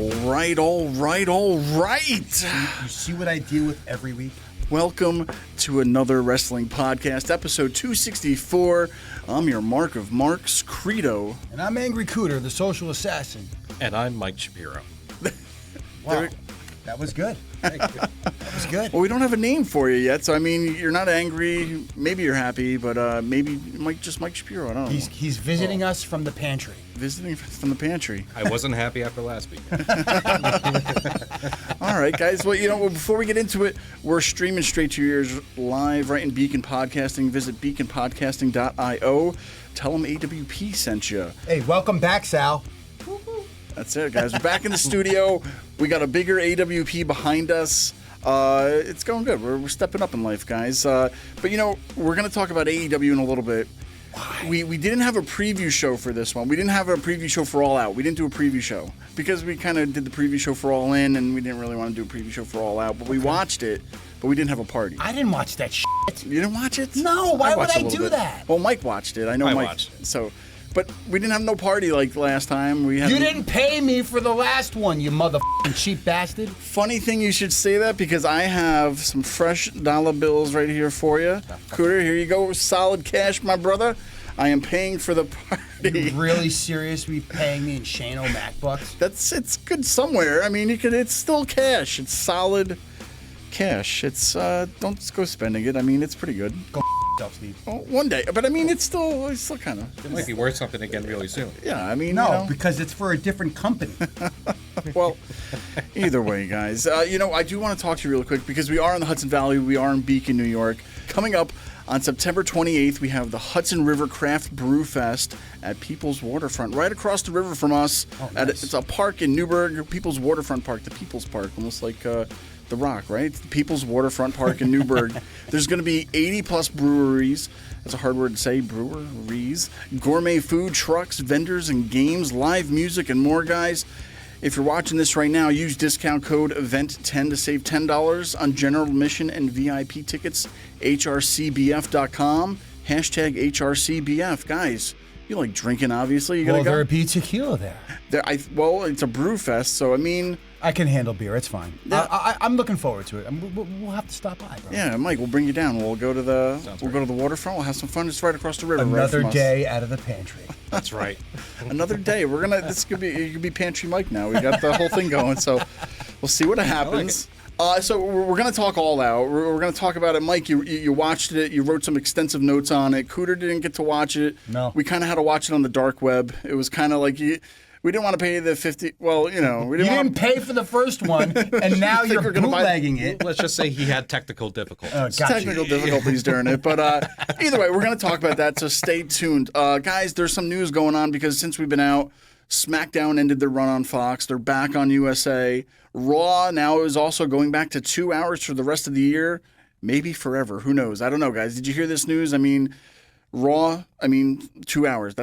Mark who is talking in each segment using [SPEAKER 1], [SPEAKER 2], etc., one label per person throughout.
[SPEAKER 1] All right.
[SPEAKER 2] You see what I deal with every week?
[SPEAKER 1] Welcome to another wrestling podcast, episode 264. I'm your Mark of Marks, Credo.
[SPEAKER 2] And I'm Angry Cooter, the social assassin.
[SPEAKER 3] And I'm Mike Shapiro.
[SPEAKER 2] Wow, that was good. That was good.
[SPEAKER 1] Well, we don't have a name for you yet, so I mean, you're not angry. Maybe you're happy, but maybe Mike Shapiro. I don't know.
[SPEAKER 2] He's visiting us from the pantry.
[SPEAKER 1] Visiting from the pantry.
[SPEAKER 3] I wasn't happy after last week.
[SPEAKER 1] All right, guys. Well, before we get into it, we're streaming straight to your ears live right in Beacon Podcasting. Visit beaconpodcasting.io. Tell them AWP sent you.
[SPEAKER 2] Hey, welcome back, Sal.
[SPEAKER 1] That's it, guys. We're back in the studio. We got a bigger AWP behind us. It's going good. We're stepping up in life, guys. But, we're going to talk about AEW in a little bit.
[SPEAKER 2] Why?
[SPEAKER 1] We didn't have a preview show for this one. We didn't have a preview show for All Out. We didn't do a preview show because we kind of did the preview show for All In, and we didn't really want to do a preview show for All Out. But we watched it, but we didn't have a party.
[SPEAKER 2] I didn't watch that shit.
[SPEAKER 1] You didn't watch it?
[SPEAKER 2] No, why would
[SPEAKER 1] watched
[SPEAKER 2] I
[SPEAKER 1] a little
[SPEAKER 2] do
[SPEAKER 1] bit.
[SPEAKER 2] that?
[SPEAKER 1] Well, Mike watched it. I know Mike
[SPEAKER 3] watched it.
[SPEAKER 1] So, but we didn't have no party like last time.
[SPEAKER 2] You didn't pay me for the last one, you motherfucking cheap bastard.
[SPEAKER 1] Funny thing you should say that because I have some fresh dollar bills right here for you. Cooter, here you go. Solid cash, my brother. I am paying for the party.
[SPEAKER 2] You really seriously paying me in Shane O'Mac bucks?
[SPEAKER 1] It's good somewhere. I mean, it's still cash. It's solid cash. It's don't go spending it. I mean, it's pretty good.
[SPEAKER 2] Go yourself, Steve.
[SPEAKER 1] Well, one day, but I mean, it's still kind of.
[SPEAKER 3] It might be worth something again really soon.
[SPEAKER 1] Yeah, I mean,
[SPEAKER 2] No, because it's for a different company.
[SPEAKER 1] Well, either way, guys. I do want to talk to you real quick because we are in the Hudson Valley. We are in Beacon, New York. Coming up on September 28th, we have the Hudson River Craft Brew Fest at People's Waterfront, right across the river from us.
[SPEAKER 2] Oh, nice.
[SPEAKER 1] It's a park in Newburgh, People's Waterfront Park, the People's Park, almost like The Rock, right? It's the People's Waterfront Park in Newburgh. There's going to be 80-plus breweries. That's a hard word to say, breweries. Gourmet food trucks, vendors, and games, live music, and more, guys. If you're watching this right now, use discount code EVENT10 to save $10 on general admission and VIP tickets. HRCBF.com. Hashtag HRCBF. Guys, you like drinking, obviously. You gotta go.
[SPEAKER 2] There'll be tequila there.
[SPEAKER 1] Well, it's a brew fest, so I mean...
[SPEAKER 2] I can handle beer. It's fine.
[SPEAKER 1] Yeah.
[SPEAKER 2] I'm looking forward to it. We'll have to stop by, bro.
[SPEAKER 1] Yeah, Mike, we'll bring you down. We'll go to the waterfront. We'll have some fun. It's right across the river.
[SPEAKER 2] Another
[SPEAKER 1] right
[SPEAKER 2] day out of the pantry.
[SPEAKER 3] That's right.
[SPEAKER 1] Another day. You could be Pantry Mike now. We got the whole thing going, so we'll see what happens. So we're going to talk All Out. We're going to talk about it. Mike, you watched it. You wrote some extensive notes on it. Cooter didn't get to watch it.
[SPEAKER 2] No.
[SPEAKER 1] We kind of had to watch it on the dark web. It was kind of like we didn't want to pay the 50. Well, we didn't.
[SPEAKER 2] You didn't pay for the first one, and now you're bootlegging it.
[SPEAKER 3] Let's just say he had technical difficulties.
[SPEAKER 1] Technical difficulties during it, but either way, we're going to talk about that, so stay tuned. Guys, there's some news going on because since we've been out, SmackDown ended their run on Fox. They're back on USA. Raw now is also going back to 2 hours for the rest of the year, maybe forever. Who knows? I don't know, guys. Did you hear this news? I mean, Raw, 2 hours.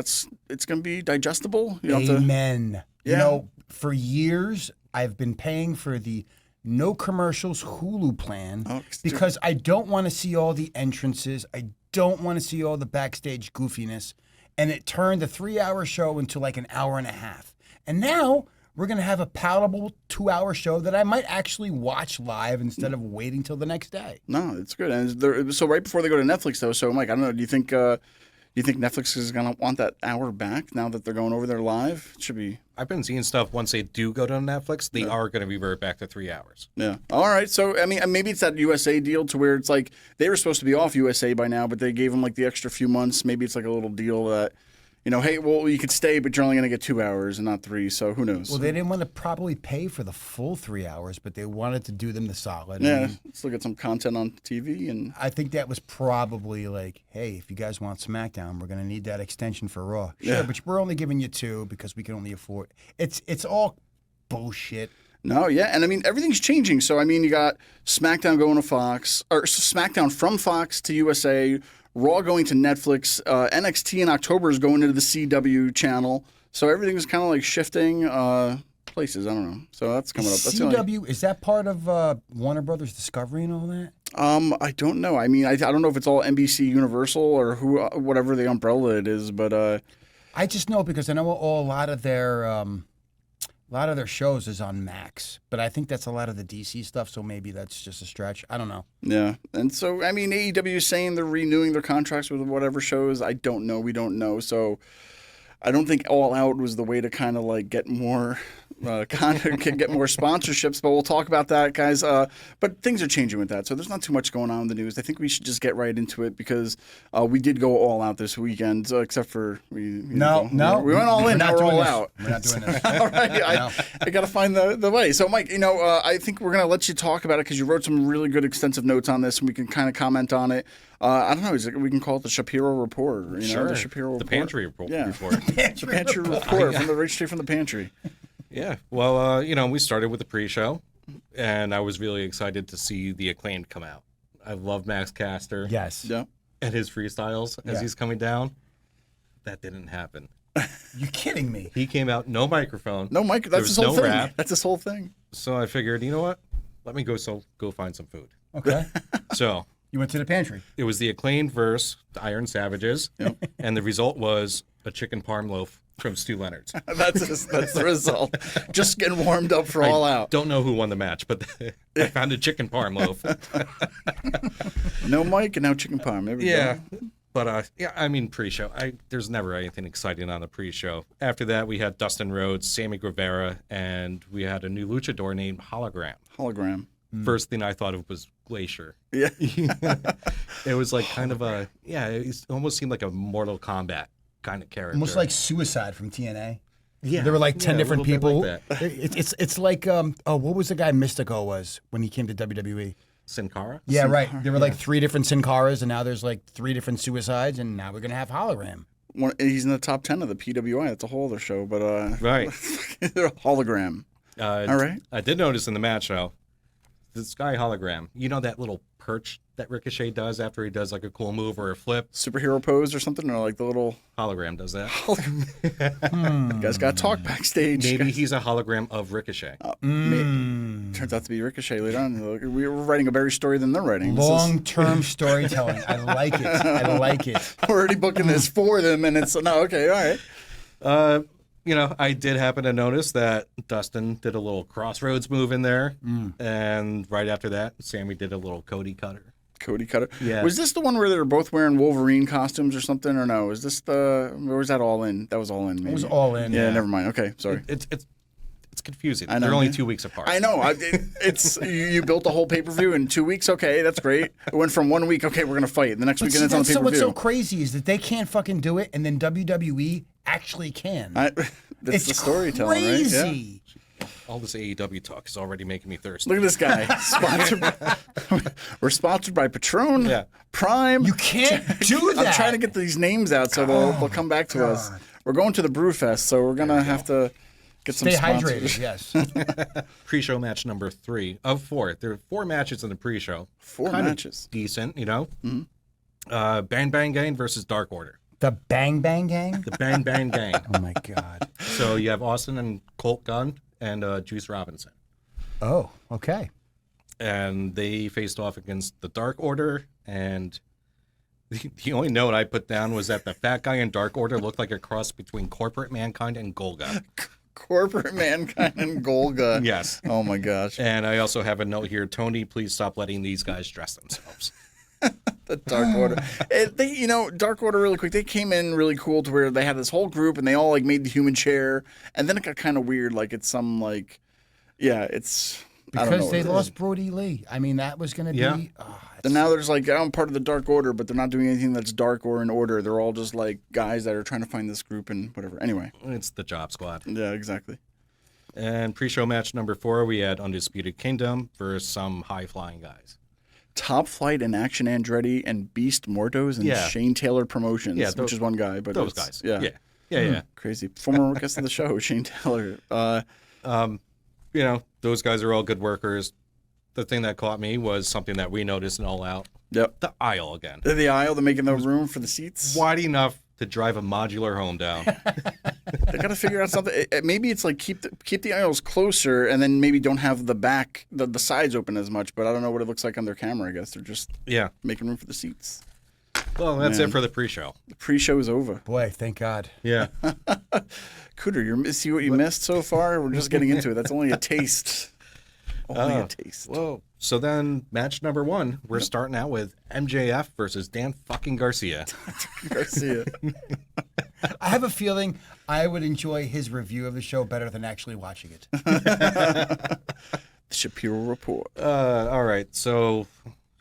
[SPEAKER 1] It's going to be digestible.
[SPEAKER 2] Amen.
[SPEAKER 1] Yeah.
[SPEAKER 2] For years, I've been paying for the no commercials Hulu plan because I don't want to see all the entrances. I don't want to see all the backstage goofiness. And it turned a 3-hour show into like an hour and a half. And now we're going to have a palatable 2-hour show that I might actually watch live instead of waiting till the next day.
[SPEAKER 1] No, it's good. And so right before they go to Netflix, though, so Mike, I don't know, do you think Netflix is going to want that hour back now that they're going over there live? It should be.
[SPEAKER 3] I've been seeing stuff once they do go to Netflix, they are going to revert back to 3 hours.
[SPEAKER 1] Yeah. All right. So, maybe it's that USA deal to where it's like they were supposed to be off USA by now, but they gave them like the extra few months. Maybe it's like a little deal that, hey, well, you could stay, but you're only going to get 2 hours and not 3, so who knows?
[SPEAKER 2] Well, they didn't want to probably pay for the full 3 hours, but they wanted to do them the solid.
[SPEAKER 1] Yeah, let's look at some content on TV. And
[SPEAKER 2] I think that was probably like, hey, if you guys want SmackDown, we're going to need that extension for Raw. Sure, but we're only giving you 2 because we can only afford. It's all bullshit.
[SPEAKER 1] No, yeah, and everything's changing. So you got SmackDown going to Fox, or SmackDown from Fox to USA. Raw going to Netflix. NXT in October is going into the CW channel. So everything's kind of like shifting places. I don't know. So that's coming up. That's
[SPEAKER 2] CW, is that part of Warner Brothers Discovery and all that?
[SPEAKER 1] I don't know. I don't know if it's all NBC Universal or whatever the umbrella it is, but
[SPEAKER 2] I just know because I know a lot of their A lot of their shows is on Max, but I think that's a lot of the DC stuff, so maybe that's just a stretch. I don't know.
[SPEAKER 1] Yeah. And so, I mean, AEW is saying they're renewing their contracts with whatever shows. I don't know. We don't know. So I don't think All Out was the way to kind of like get more get more sponsorships, but we'll talk about that, guys. But things are changing with that, so there's not too much going on in the news. I think we should just get right into it because we did go all out this weekend, except for we went all in. Now we're all out.
[SPEAKER 2] We're not doing this.
[SPEAKER 1] All right, I got to find the way. So, Mike, I think we're gonna let you talk about it because you wrote some really good extensive notes on this, and we can kind of comment on it. I don't know. We can call it the Shapiro Report.
[SPEAKER 3] Sure.
[SPEAKER 1] The Shapiro Report.
[SPEAKER 3] The Pantry Report.
[SPEAKER 1] Yeah.
[SPEAKER 2] The
[SPEAKER 1] Pantry Report right straight from the pantry.
[SPEAKER 3] Yeah. Well, we started with the pre-show, and I was really excited to see the Acclaimed come out. I love Max Caster.
[SPEAKER 2] Yes.
[SPEAKER 1] Yeah.
[SPEAKER 3] And his freestyles as he's coming down. That didn't happen.
[SPEAKER 2] You kidding me?
[SPEAKER 3] He came out, no microphone.
[SPEAKER 1] No mic. That's his whole thing.
[SPEAKER 3] Rap.
[SPEAKER 1] That's his whole thing.
[SPEAKER 3] So I figured, you know what? Let me go find some food.
[SPEAKER 2] Okay.
[SPEAKER 3] So
[SPEAKER 2] You went to the pantry.
[SPEAKER 3] it was the Acclaimed versus the Iron Savages, and the result was a chicken parm loaf from Stu Leonard's.
[SPEAKER 1] That's the result. Just getting warmed up for All Out.
[SPEAKER 3] Don't know who won the match, but I found a chicken parm loaf.
[SPEAKER 1] No mic and now chicken parm. There we go.
[SPEAKER 3] But pre-show. There's never anything exciting on the pre-show. After that, we had Dustin Rhodes, Sammy Guevara, and we had a new luchador named Hologram. First thing I thought of was Glacier.
[SPEAKER 1] Yeah.
[SPEAKER 3] It was like kind of it almost seemed like a Mortal Kombat kind of character.
[SPEAKER 2] Almost like Suicide from TNA.
[SPEAKER 3] Yeah.
[SPEAKER 2] There were like 10 different people.
[SPEAKER 3] Like that.
[SPEAKER 2] It's like, what was the guy Mystico was when he came to WWE?
[SPEAKER 3] Sin Cara?
[SPEAKER 2] Yeah, right. There were like 3 different Sin Caras, and now there's like 3 different Suicides, and now we're going to have Hologram.
[SPEAKER 1] He's in the top 10 of the PWI. That's a whole other show, but
[SPEAKER 3] Right.
[SPEAKER 1] Hologram. All right.
[SPEAKER 3] I did notice in the match, though, this guy Hologram, you know that little perch that Ricochet does after he does like a cool move or a flip?
[SPEAKER 1] Superhero pose or something, or like the little
[SPEAKER 3] Hologram does that.
[SPEAKER 1] You guys got to talk backstage.
[SPEAKER 3] Maybe he's a hologram of Ricochet.
[SPEAKER 1] Turns out to be Ricochet later on. We were writing a better story than they're writing.
[SPEAKER 2] Long-term storytelling. I like it. I like it.
[SPEAKER 1] We're already booking this for them, and it's okay, all right.
[SPEAKER 3] I did happen to notice that Dustin did a little crossroads move in there, and right after that, Sammy did a little Cody Cutter.
[SPEAKER 1] Cody Cutter.
[SPEAKER 3] Yeah.
[SPEAKER 1] Was this the one where they were both wearing Wolverine costumes or something, or no? Is this or was that All In? That was All In, maybe.
[SPEAKER 2] It was All In.
[SPEAKER 1] Yeah, never mind. Okay, sorry.
[SPEAKER 3] It's confusing.
[SPEAKER 1] I know,
[SPEAKER 3] They're only
[SPEAKER 1] man.
[SPEAKER 3] 2 weeks apart.
[SPEAKER 1] I know. It's you built a whole pay-per-view in 2 weeks. Okay, that's great. It went from 1 week. Okay, we're gonna fight. And the next weekend it's on the pay-per-view.
[SPEAKER 2] What's so crazy is that they can't fucking do it, and then WWE actually can.
[SPEAKER 1] That's the storytelling,
[SPEAKER 2] crazy.
[SPEAKER 1] right? Yeah.
[SPEAKER 3] All this AEW talk is already making me thirsty.
[SPEAKER 1] Look at this guy. We're sponsored by Patron, Prime.
[SPEAKER 2] You can't do that.
[SPEAKER 1] I'm trying to get these names out so they'll come back to us. We're going to the Brewfest, so we're going to have to get some sponsors.
[SPEAKER 2] Stay hydrated, yes.
[SPEAKER 3] Pre-show match number 3 of 4. There are 4 matches in the pre-show.
[SPEAKER 1] 4
[SPEAKER 3] kind
[SPEAKER 1] matches.
[SPEAKER 3] Decent, Mm-hmm. Bang Bang Gang versus Dark Order.
[SPEAKER 2] The Bang Bang Gang?
[SPEAKER 3] The Bang Bang Gang.
[SPEAKER 2] Oh, my God.
[SPEAKER 3] So you have Austin and Colt Gunn and Juice Robinson.
[SPEAKER 2] Oh, okay.
[SPEAKER 3] And they faced off against the Dark Order, and the only note I put down was that the fat guy in Dark Order looked like a cross between Corporate Mankind and Golga.
[SPEAKER 1] Corporate Mankind and Golga.
[SPEAKER 3] Yes.
[SPEAKER 1] Oh, my gosh.
[SPEAKER 3] And I also have a note here, Tony, please stop letting these guys dress themselves.
[SPEAKER 1] The Dark Order. Dark Order, really quick, they came in really cool to where they had this whole group, and they all, like, made the human chair, and then it got kind of weird, like, it's some, like, it's...
[SPEAKER 2] Because they lost Brody Lee. I mean, that was going to be...
[SPEAKER 1] And now there's like, I'm part of the Dark Order, but they're not doing anything that's dark or in order. They're all just like guys that are trying to find this group and whatever. Anyway.
[SPEAKER 3] It's the Job Squad.
[SPEAKER 1] Yeah, exactly.
[SPEAKER 3] And pre-show match number 4, we had Undisputed Kingdom versus some high-flying guys.
[SPEAKER 1] Top Flight and Action Andretti and Beast Mortos and Shane Taylor Promotions, which is one guy. But
[SPEAKER 3] those guys.
[SPEAKER 1] Yeah. Crazy. Former guest of the show, Shane Taylor.
[SPEAKER 3] Those guys are all good workers. The thing that caught me was something that we noticed in All Out.
[SPEAKER 1] Yep.
[SPEAKER 3] The aisle again.
[SPEAKER 1] The aisle, they're making the room for the seats.
[SPEAKER 3] Wide enough to drive a modular home down.
[SPEAKER 1] They got to figure out something. Maybe it's like keep the aisles closer and then maybe don't have the back, the sides open as much. But I don't know what it looks like on their camera. I guess they're just making room for the seats.
[SPEAKER 3] Well, that's it for the pre-show.
[SPEAKER 1] The pre-show is over.
[SPEAKER 2] Boy, thank God.
[SPEAKER 3] Yeah.
[SPEAKER 1] Cooter, you see what you missed so far? We're just getting into it. That's only a taste. Only a taste.
[SPEAKER 3] Whoa. So then, match number 1, we're starting out with MJF versus Dan fucking Garcia.
[SPEAKER 1] Garcia.
[SPEAKER 2] I have a feeling I would enjoy his review of the show better than actually watching it.
[SPEAKER 1] The Shapiro Report.
[SPEAKER 3] All right. So,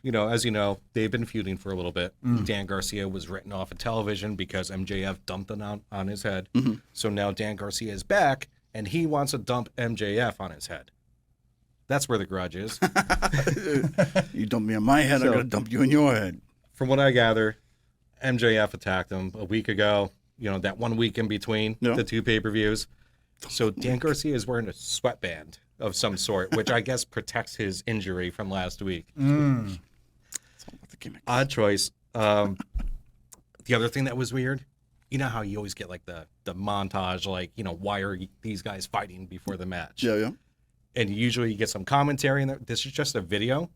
[SPEAKER 3] as you know, they've been feuding for a little bit. Dan Garcia was written off of television because MJF dumped it on his head. So now Dan Garcia is back, and he wants to dump MJF on his head. That's where the grudge is.
[SPEAKER 1] You dump me on my head, I'm going to dump you in your head.
[SPEAKER 3] From what I gather, MJF attacked him a week ago, that 1 week in between the 2 pay-per-views. So Dan Garcia is wearing a sweatband of some sort, which I guess protects his injury from last week. Odd choice. The other thing that was weird, you know how you always get like the montage, like, why are these guys fighting before the match?
[SPEAKER 1] Yeah.
[SPEAKER 3] And usually you get some commentary in there. This is just a video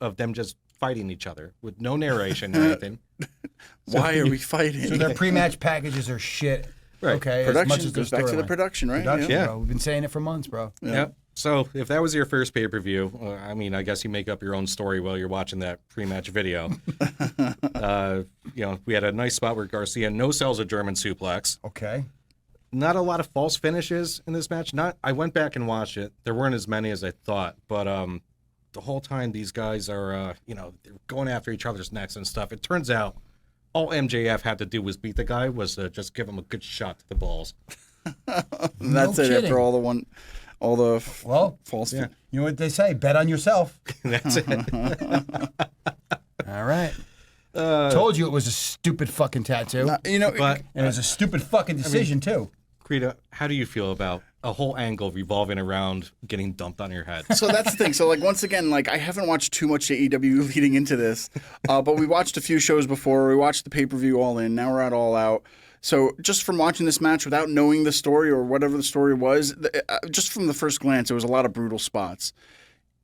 [SPEAKER 3] of them just fighting each other with no narration or anything.
[SPEAKER 1] Why are we fighting?
[SPEAKER 2] So their pre-match packages are shit.
[SPEAKER 3] Right.
[SPEAKER 2] Okay.
[SPEAKER 1] Production
[SPEAKER 2] as much as
[SPEAKER 1] goes back to the production, right?
[SPEAKER 2] Production, bro. We've been saying it for months, bro.
[SPEAKER 3] Yeah. So if that was your first pay-per-view, I guess you make up your own story while you're watching that pre-match video. We had a nice spot where Garcia no-sells a German suplex.
[SPEAKER 2] Okay.
[SPEAKER 3] Not a lot of false finishes in this match. I went back and watched it. There weren't as many as I thought, but the whole time these guys are, they're going after each other's necks and stuff. It turns out all MJF had to do was beat the guy, was just give him a good shot to the balls.
[SPEAKER 1] That's it.
[SPEAKER 2] kidding.
[SPEAKER 1] After all the false.
[SPEAKER 2] You know what they say? Bet on yourself.
[SPEAKER 3] That's it.
[SPEAKER 2] All right. Told you it was a stupid fucking tattoo.
[SPEAKER 3] But
[SPEAKER 2] and it was a stupid fucking decision, too.
[SPEAKER 3] Krita, how do you feel about a whole angle revolving around getting dumped on your head?
[SPEAKER 1] So that's the thing. So, once again, I haven't watched too much AEW leading into this, but we watched a few shows before. We watched the pay-per-view All In. Now we're at All Out. So just from watching this match without knowing the story or whatever the story was, just from the first glance, it was a lot of brutal spots.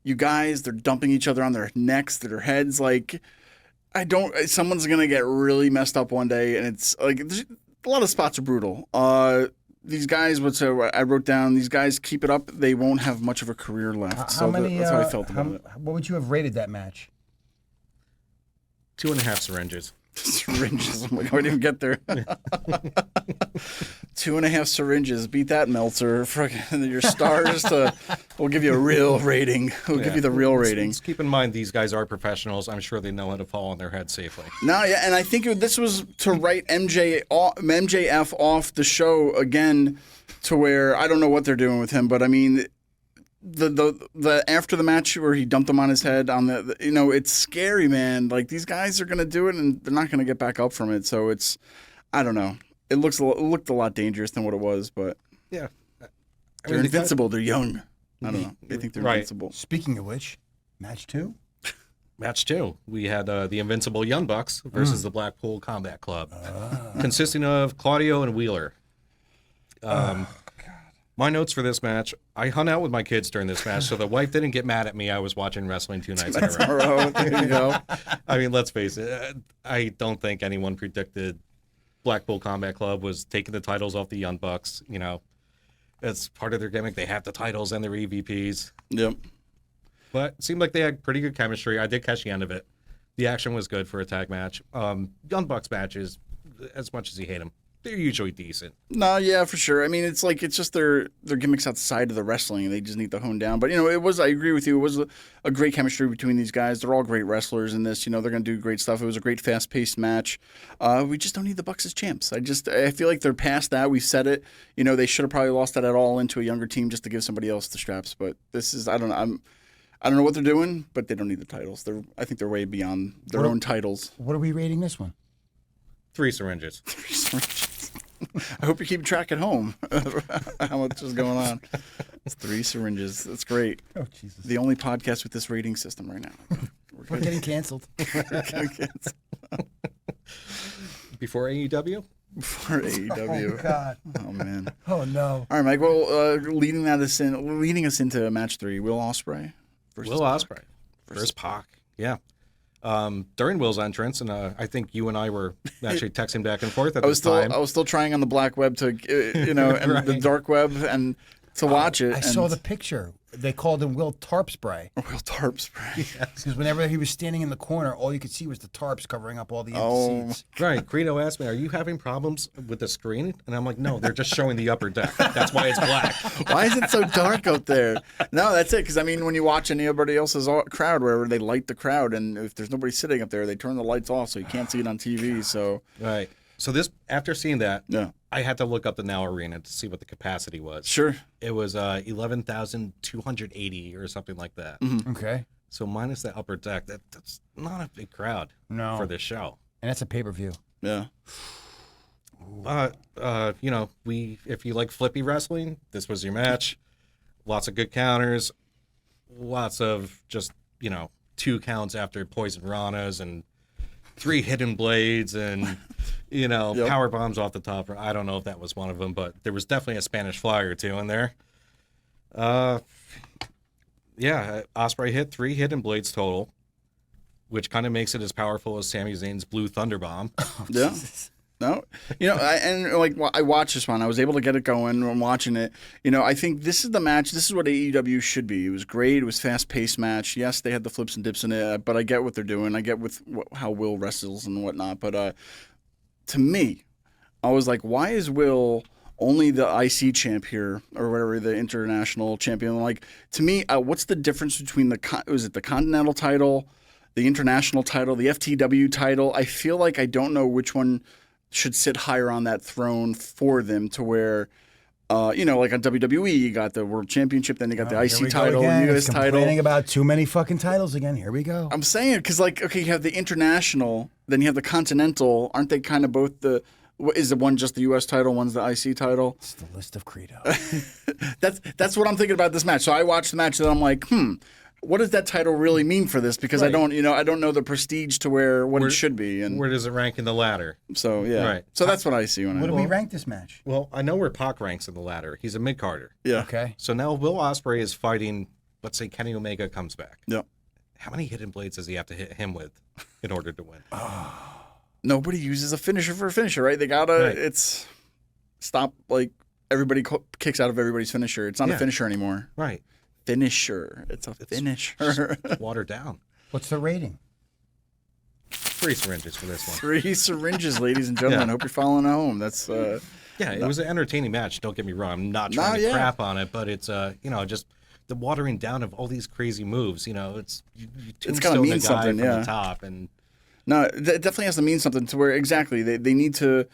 [SPEAKER 1] You guys, they're dumping each other on their necks, their heads. Someone's going to get really messed up one day, and it's there's a lot of spots are brutal. These guys, I wrote down, these guys keep it up, they won't have much of a career left.
[SPEAKER 2] That's
[SPEAKER 1] how I felt about it.
[SPEAKER 2] What would you have rated that match?
[SPEAKER 3] 2.5 syringes.
[SPEAKER 1] Syringes. I'm like, I didn't even get there. 2.5 syringes. Beat that, Meltzer. Your stars. We'll give you a real rating. We'll give you the real rating.
[SPEAKER 3] Let's keep in mind these guys are professionals. I'm sure they know how to fall on their head safely.
[SPEAKER 1] No, yeah, and I think this was to write MJF off the show again, to where I don't know what they're doing with him, but I mean. The after the match where he dumped him on his head on it's scary, man. These guys are gonna do it and they're not gonna get back up from it. So I don't know. It looked a lot dangerous than what it was, but
[SPEAKER 3] yeah,
[SPEAKER 1] they're invincible. They're young. I don't know. They think they're invincible.
[SPEAKER 2] Speaking of which, match 2.
[SPEAKER 3] Match 2, we had the Invincible Young Bucks versus the Blackpool Combat Club, consisting of Claudio and Wheeler. My notes for this match, I hung out with my kids during this match, so the wife didn't get mad at me. I was watching wrestling 2 nights in a row.
[SPEAKER 1] There you go.
[SPEAKER 3] I mean, let's face it. I don't think anyone predicted Blackpool Combat Club was taking the titles off the Young Bucks. It's part of their gimmick. They have the titles and their EVPs.
[SPEAKER 1] Yep.
[SPEAKER 3] But it seemed like they had pretty good chemistry. I did catch the end of it. The action was good for a tag match. Young Bucks matches, as much as you hate them, they're usually decent.
[SPEAKER 1] No, yeah, for sure. I mean, it's just their gimmicks outside of the wrestling. They just need to hone down. But, I agree with you. It was a great chemistry between these guys. They're all great wrestlers in this. They're going to do great stuff. It was a great fast-paced match. We just don't need the Bucks as champs. I feel like they're past that. We've said it. They should have probably lost that at all into a younger team just to give somebody else the straps. But this is, I don't know. I don't know what they're doing, but they don't need the titles. I think they're way beyond their own titles.
[SPEAKER 2] What are we rating this one?
[SPEAKER 3] 3 syringes.
[SPEAKER 1] 3 syringes. I hope you keep track at home how much is going on. It's 3 syringes. That's great.
[SPEAKER 2] Oh, Jesus.
[SPEAKER 1] The only podcast with this rating system right now.
[SPEAKER 2] We're getting canceled.
[SPEAKER 3] Before AEW?
[SPEAKER 1] Before AEW.
[SPEAKER 2] Oh, God.
[SPEAKER 1] Oh, man.
[SPEAKER 2] Oh, no.
[SPEAKER 1] All right, Mike. Well, leading us into match 3, Will Ospreay.
[SPEAKER 3] Will Ospreay versus Pac. Yeah. During Will's entrance, and I think you and I were actually texting back and forth at
[SPEAKER 1] I was
[SPEAKER 3] this time.
[SPEAKER 1] I was still trying on the black web to, and
[SPEAKER 3] Right.
[SPEAKER 1] the dark web and to watch it.
[SPEAKER 2] I saw the picture. They called him Will Tarp Spray.
[SPEAKER 1] Will Tarp Spray.
[SPEAKER 2] Because whenever he was standing in the corner, all you could see was the tarps covering up all the
[SPEAKER 1] Oh.
[SPEAKER 2] empty seats.
[SPEAKER 3] Right. Credo asked me, "Are you having problems with the screen?" And I'm like, "No, they're just showing the upper deck. That's why it's black."
[SPEAKER 1] Why is it so dark out there? No, that's it. Because I mean, when you watch anybody else's crowd, wherever they light the crowd, and if there's nobody sitting up there, they turn the lights off so you can't see it on TV. So
[SPEAKER 3] Right. So this, after seeing that,
[SPEAKER 1] yeah,
[SPEAKER 3] I had to look up the Now Arena to see what the capacity was.
[SPEAKER 1] sure.
[SPEAKER 3] It was 11,280 or something like that.
[SPEAKER 2] Okay.
[SPEAKER 3] So minus the upper deck, that's not a big crowd
[SPEAKER 2] No.
[SPEAKER 3] for this show.
[SPEAKER 2] And that's a pay-per-view.
[SPEAKER 1] Yeah.
[SPEAKER 3] If you like flippy wrestling, this was your match. Lots of good counters, lots of just, 2 counts after poison ranas and 3 hidden blades and, power bombs off the top. I don't know if that was one of them, but there was definitely a Spanish fly or 2 in there. Ospreay hit 3 hidden blades total, which kind of makes it as powerful as Sami Zayn's Blue Thunder Bomb.
[SPEAKER 1] Yeah. No, I watched this one. I was able to get it going. I'm watching it. I think this is the match. This is what AEW should be. It was great. It was fast-paced match. Yes, they had the flips and dips in it, but I get what they're doing. I get how Will wrestles and whatnot. But to me, I was like, why is Will only the IC champ here, or whatever, the international champion? Like, to me, what's the difference between the Continental title, the international title, the FTW title? I feel like I don't know which one should sit higher on that throne for them, to where, like on WWE, you got the World Championship, then you got the IC title, US title.
[SPEAKER 2] Complaining about too many fucking titles again. Here we go.
[SPEAKER 1] I'm saying, because you have the international, then you have the Continental. Aren't they kind of both is the one just the US title, one's the IC title?
[SPEAKER 2] It's the list of credo.
[SPEAKER 1] That's what I'm thinking about this match. So I watched the match and I'm like, what does that title really mean for this? Because
[SPEAKER 3] Right.
[SPEAKER 1] I don't know the prestige to where it should be. And
[SPEAKER 3] Where does it rank in the ladder?
[SPEAKER 1] so yeah,
[SPEAKER 3] Right.
[SPEAKER 1] So that's what I see when
[SPEAKER 2] What
[SPEAKER 1] I
[SPEAKER 2] do we rank this match?
[SPEAKER 3] Well, I know where Pac ranks in the ladder. He's a mid-carder.
[SPEAKER 1] yeah.
[SPEAKER 2] Okay.
[SPEAKER 3] So now Will Ospreay is fighting, let's say Kenny Omega comes back.
[SPEAKER 1] Yeah.
[SPEAKER 3] How many hidden blades does he have to hit him with in order to win?
[SPEAKER 1] Nobody uses a finisher for a finisher, right? They gotta.
[SPEAKER 3] Right.
[SPEAKER 1] It's stop. Like everybody kicks out of everybody's finisher. It's not a
[SPEAKER 3] Yeah.
[SPEAKER 1] finisher anymore.
[SPEAKER 3] Right.
[SPEAKER 1] Finisher. It's a finisher.
[SPEAKER 3] It's watered down.
[SPEAKER 2] What's the rating?
[SPEAKER 3] 3 syringes for this one.
[SPEAKER 1] 3 syringes, ladies and gentlemen.
[SPEAKER 3] Yeah.
[SPEAKER 1] Hope you're following at home. That's
[SPEAKER 3] Yeah, it was an entertaining match. Don't get me wrong. I'm not trying to
[SPEAKER 1] yeah.
[SPEAKER 3] crap on it, but it's just the watering down of all these crazy moves. It's you
[SPEAKER 1] It's
[SPEAKER 3] tombstone
[SPEAKER 1] gotta mean
[SPEAKER 3] the guy
[SPEAKER 1] something,
[SPEAKER 3] from
[SPEAKER 1] yeah.
[SPEAKER 3] the top, and
[SPEAKER 1] no. It definitely has to mean something to where exactly they need to.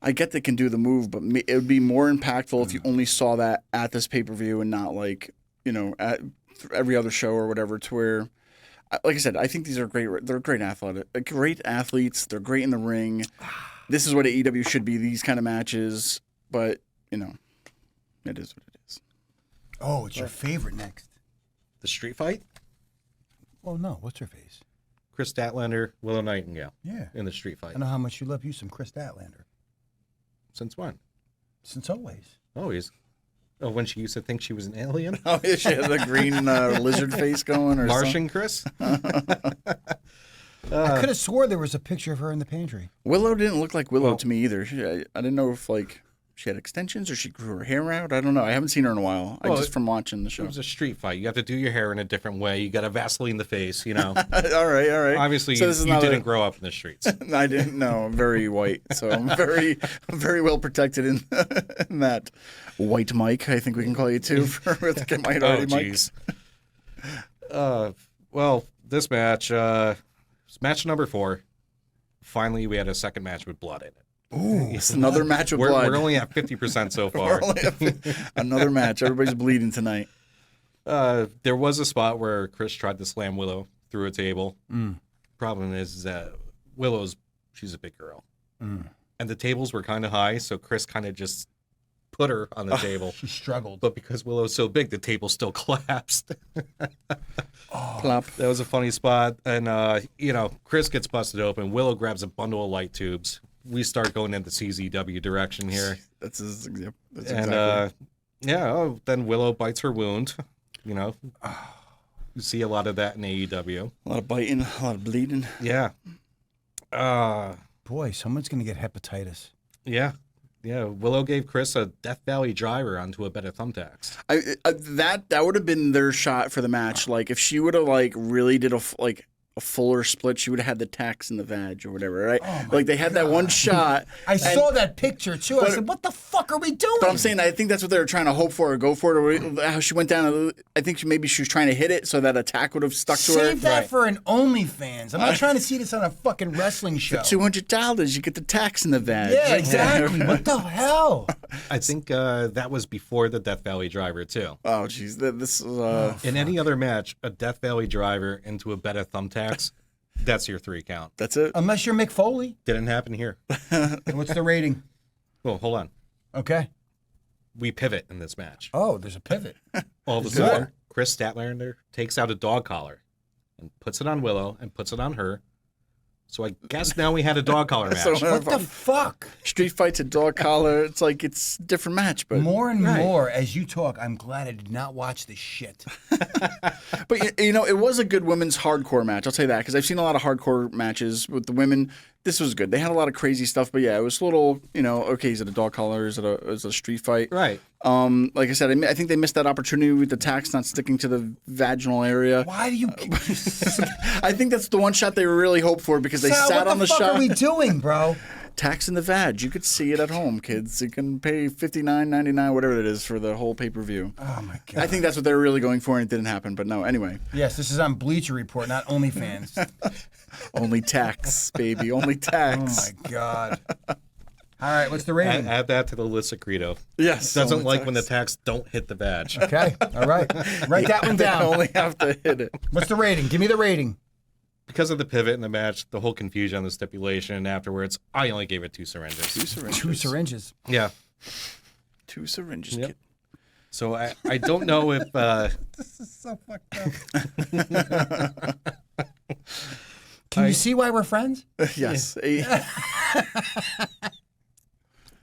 [SPEAKER 1] I get they can do the move, but it would be more impactful if you only saw that at this pay-per-view and not at every other show or whatever. To where, like I said, I think these are great. They're great athletes. They're great in the ring. This is what AEW should be. These kind of matches, but it is what it is.
[SPEAKER 2] Oh, it's your favorite next.
[SPEAKER 3] the street fight.
[SPEAKER 2] Oh, no. What's her face?
[SPEAKER 3] Chris Statlander, Willow Nightingale.
[SPEAKER 2] Yeah.
[SPEAKER 3] In the street fight.
[SPEAKER 2] I know how much you love you some Chris Statlander.
[SPEAKER 3] Since when?
[SPEAKER 2] Since always.
[SPEAKER 3] Always. Oh, when she used to think she was an alien?
[SPEAKER 1] Oh, yeah, she had the green lizard face going, or
[SPEAKER 3] Martian Chris?
[SPEAKER 2] I could have swore there was a picture of her in the pantry.
[SPEAKER 1] Willow didn't look like Willow to me either. I didn't know if she had extensions or she grew her hair out. I don't know. I haven't seen her in a while.
[SPEAKER 3] Well,
[SPEAKER 1] Just from watching the show.
[SPEAKER 3] It was a street fight. You have to do your hair in a different way. You got to Vaseline the face,
[SPEAKER 1] all right.
[SPEAKER 3] Obviously,
[SPEAKER 1] So
[SPEAKER 3] you
[SPEAKER 1] this is not
[SPEAKER 3] didn't grow up in the streets.
[SPEAKER 1] I didn't know. I'm very white, so I'm very well protected in that. White Mike, I think we can call you too for with minority Mike.
[SPEAKER 3] Jeez. Well, this match, match number 4. Finally, we had a second match with blood in it.
[SPEAKER 1] Ooh, it's another match with
[SPEAKER 3] We're
[SPEAKER 1] blood.
[SPEAKER 3] only at 50% so far.
[SPEAKER 1] Another match. Everybody's bleeding tonight.
[SPEAKER 3] There was a spot where Chris tried to slam Willow through a table. Problem is that she's a big girl. And the tables were kind of high, so Chris kind of just put her on the table.
[SPEAKER 2] She struggled.
[SPEAKER 3] But because Willow's so big, the table still collapsed.
[SPEAKER 1] Plop.
[SPEAKER 3] That was a funny spot. And, Chris gets busted open. Willow grabs a bundle of light tubes. We start going in the CZW direction here.
[SPEAKER 1] That's his example.
[SPEAKER 3] Then Willow bites her wound, You see a lot of that in AEW.
[SPEAKER 1] A lot of biting, a lot of bleeding.
[SPEAKER 3] Yeah.
[SPEAKER 2] Boy, someone's going to get hepatitis.
[SPEAKER 3] Yeah. Yeah. Willow gave Chris a Death Valley driver onto a bed of thumbtacks.
[SPEAKER 1] That would have been their shot for the match. Like if she would have like really did a fuller split, she would have had the tacks in the vag or whatever, right?
[SPEAKER 2] Oh
[SPEAKER 1] like they had that one shot.
[SPEAKER 2] I saw that picture too. I said, "What the fuck are we doing?"
[SPEAKER 1] But I'm saying I think that's what they were trying to hope for or go for it. Or how she went down. I think maybe she was trying to hit it so that attack would have stuck to her.
[SPEAKER 2] Save that for an OnlyFans. I'm not trying to see this on a fucking wrestling show.
[SPEAKER 1] For $200, you get the tacks in the vag.
[SPEAKER 2] Yeah, exactly. What the hell?
[SPEAKER 3] I think that was before the Death Valley driver too.
[SPEAKER 1] Oh, jeez, this is.
[SPEAKER 3] In any other match, a Death Valley driver into a bed of thumbtacks. That's your 3 count.
[SPEAKER 1] That's it.
[SPEAKER 2] Unless you're Mick Foley.
[SPEAKER 3] Didn't happen here.
[SPEAKER 2] What's the rating?
[SPEAKER 3] Well, hold on.
[SPEAKER 2] Okay.
[SPEAKER 3] We pivot in this match.
[SPEAKER 2] Oh, there's a pivot.
[SPEAKER 3] All of a sudden, Chris Statlander takes out a dog collar and puts it on Willow and puts it on her. So I guess now we had a dog collar match.
[SPEAKER 2] What the fuck?
[SPEAKER 1] Street fights, a dog collar. It's like it's a different match. But
[SPEAKER 2] more and more as you talk, I'm glad I did not watch this shit.
[SPEAKER 1] But it was a good women's hardcore match. I'll tell you that because I've seen a lot of hardcore matches with the women. This was good. They had a lot of crazy stuff, but yeah, it was a little. Okay, is it a dog collar? Is it a street fight?
[SPEAKER 3] Right.
[SPEAKER 1] Like I said, I think they missed that opportunity with the tacks not sticking to the vaginal area.
[SPEAKER 2] Why do you?
[SPEAKER 1] I think that's the one shot they really hoped for because they sat on the shot.
[SPEAKER 2] What the fuck are we doing, bro?
[SPEAKER 1] Tax in the vag. You could see it at home, kids. You can pay $59.99, whatever it is, for the whole pay-per-view.
[SPEAKER 2] Oh, my God.
[SPEAKER 1] I think that's what they were really going for, and it didn't happen. But no, anyway.
[SPEAKER 2] Yes, this is on Bleacher Report, not OnlyFans.
[SPEAKER 1] Only tax, baby. Only tax.
[SPEAKER 2] Oh, my God. All right, what's the rating?
[SPEAKER 3] Add that to the list of credo.
[SPEAKER 1] Yes.
[SPEAKER 3] Doesn't like when the tacks don't hit the vag.
[SPEAKER 2] Okay, all right. Write that one down.
[SPEAKER 1] They only have to hit it.
[SPEAKER 2] What's the rating? Give me the rating.
[SPEAKER 3] Because of the pivot in the match, the whole confusion on the stipulation afterwards, I only gave it 2 syringes.
[SPEAKER 1] 2 syringes.
[SPEAKER 2] 2 syringes.
[SPEAKER 3] Yeah.
[SPEAKER 1] 2 syringes.
[SPEAKER 3] Yep. So I don't know if...
[SPEAKER 2] This is so fucked up. Can you see why we're friends?
[SPEAKER 1] Yes.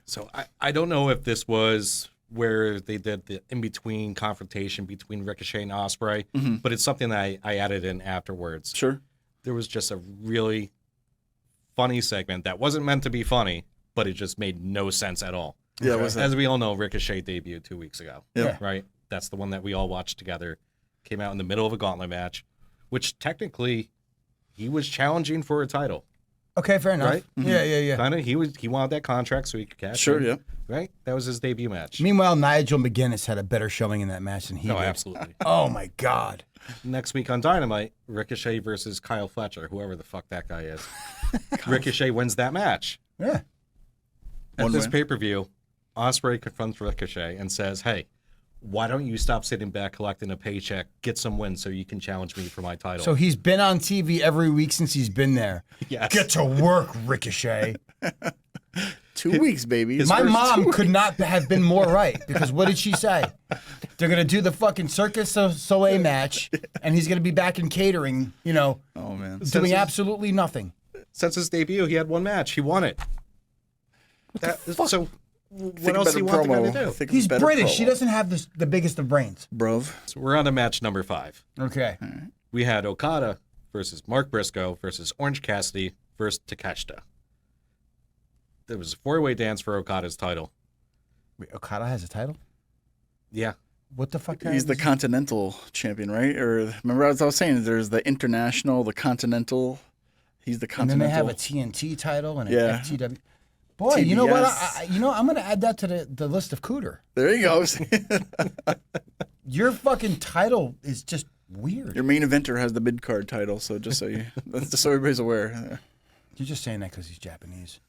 [SPEAKER 3] So I don't know if this was where they did the in-between confrontation between Ricochet and Ospreay, but it's something that I added in afterwards.
[SPEAKER 1] Sure.
[SPEAKER 3] There was just a really funny segment that wasn't meant to be funny, but it just made no sense at all.
[SPEAKER 1] Yeah, it was
[SPEAKER 3] As we all know, Ricochet debuted 2 weeks ago.
[SPEAKER 1] Yeah.
[SPEAKER 3] Right? That's the one that we all watched together. Came out in the middle of a gauntlet match, which technically he was challenging for a title.
[SPEAKER 2] Okay, fair enough.
[SPEAKER 3] Right?
[SPEAKER 2] Yeah.
[SPEAKER 3] Kind of. He wanted that contract so he could cash
[SPEAKER 1] Sure,
[SPEAKER 3] in.
[SPEAKER 1] yeah.
[SPEAKER 3] Right? That was his debut match.
[SPEAKER 2] Meanwhile, Nigel McGuinness had a better showing in that match than he
[SPEAKER 3] No,
[SPEAKER 2] did.
[SPEAKER 3] absolutely.
[SPEAKER 2] Oh, my God.
[SPEAKER 3] Next week on Dynamite, Ricochet versus Kyle Fletcher, whoever the fuck that guy is. Ricochet wins that match.
[SPEAKER 2] Yeah.
[SPEAKER 3] At this
[SPEAKER 1] win.
[SPEAKER 3] pay-per-view, Ospreay confronts Ricochet and says, hey, why don't you stop sitting back collecting a paycheck, get some wins so you can challenge me for my title?
[SPEAKER 2] So he's been on TV every week since he's been there.
[SPEAKER 3] Yes.
[SPEAKER 2] Get to work, Ricochet.
[SPEAKER 1] 2 weeks, baby.
[SPEAKER 2] My mom could not have been more right because what did she say? They're going to do the fucking Circus du Soleil match and he's going to be back in catering,
[SPEAKER 1] Oh, man.
[SPEAKER 2] doing absolutely nothing.
[SPEAKER 3] Since his debut, he had one match. He won it. So what else do you want the guy to do?
[SPEAKER 2] He's British. He doesn't have the biggest of brains.
[SPEAKER 1] Bruv.
[SPEAKER 3] So we're on to match number 5.
[SPEAKER 2] Okay.
[SPEAKER 3] We had Okada versus Mark Briscoe versus Orange Cassidy versus Takeshita. There was a 4-way dance for Okada's title.
[SPEAKER 2] Wait, Okada has a title?
[SPEAKER 3] Yeah.
[SPEAKER 2] What the fuck?
[SPEAKER 1] He's the Continental champion, right? Or remember as I was saying, there's the International, the Continental. He's the
[SPEAKER 2] And
[SPEAKER 1] Continental.
[SPEAKER 2] then they have a TNT title and an
[SPEAKER 1] Yeah.
[SPEAKER 2] FTW. Boy, you know what?
[SPEAKER 1] TBS.
[SPEAKER 2] I'm going to add that to the list of Cooter.
[SPEAKER 1] There you go.
[SPEAKER 2] Your fucking title is just weird.
[SPEAKER 1] Your main eventer has the mid-card title, so just so everybody's aware.
[SPEAKER 2] You're just saying that because he's Japanese.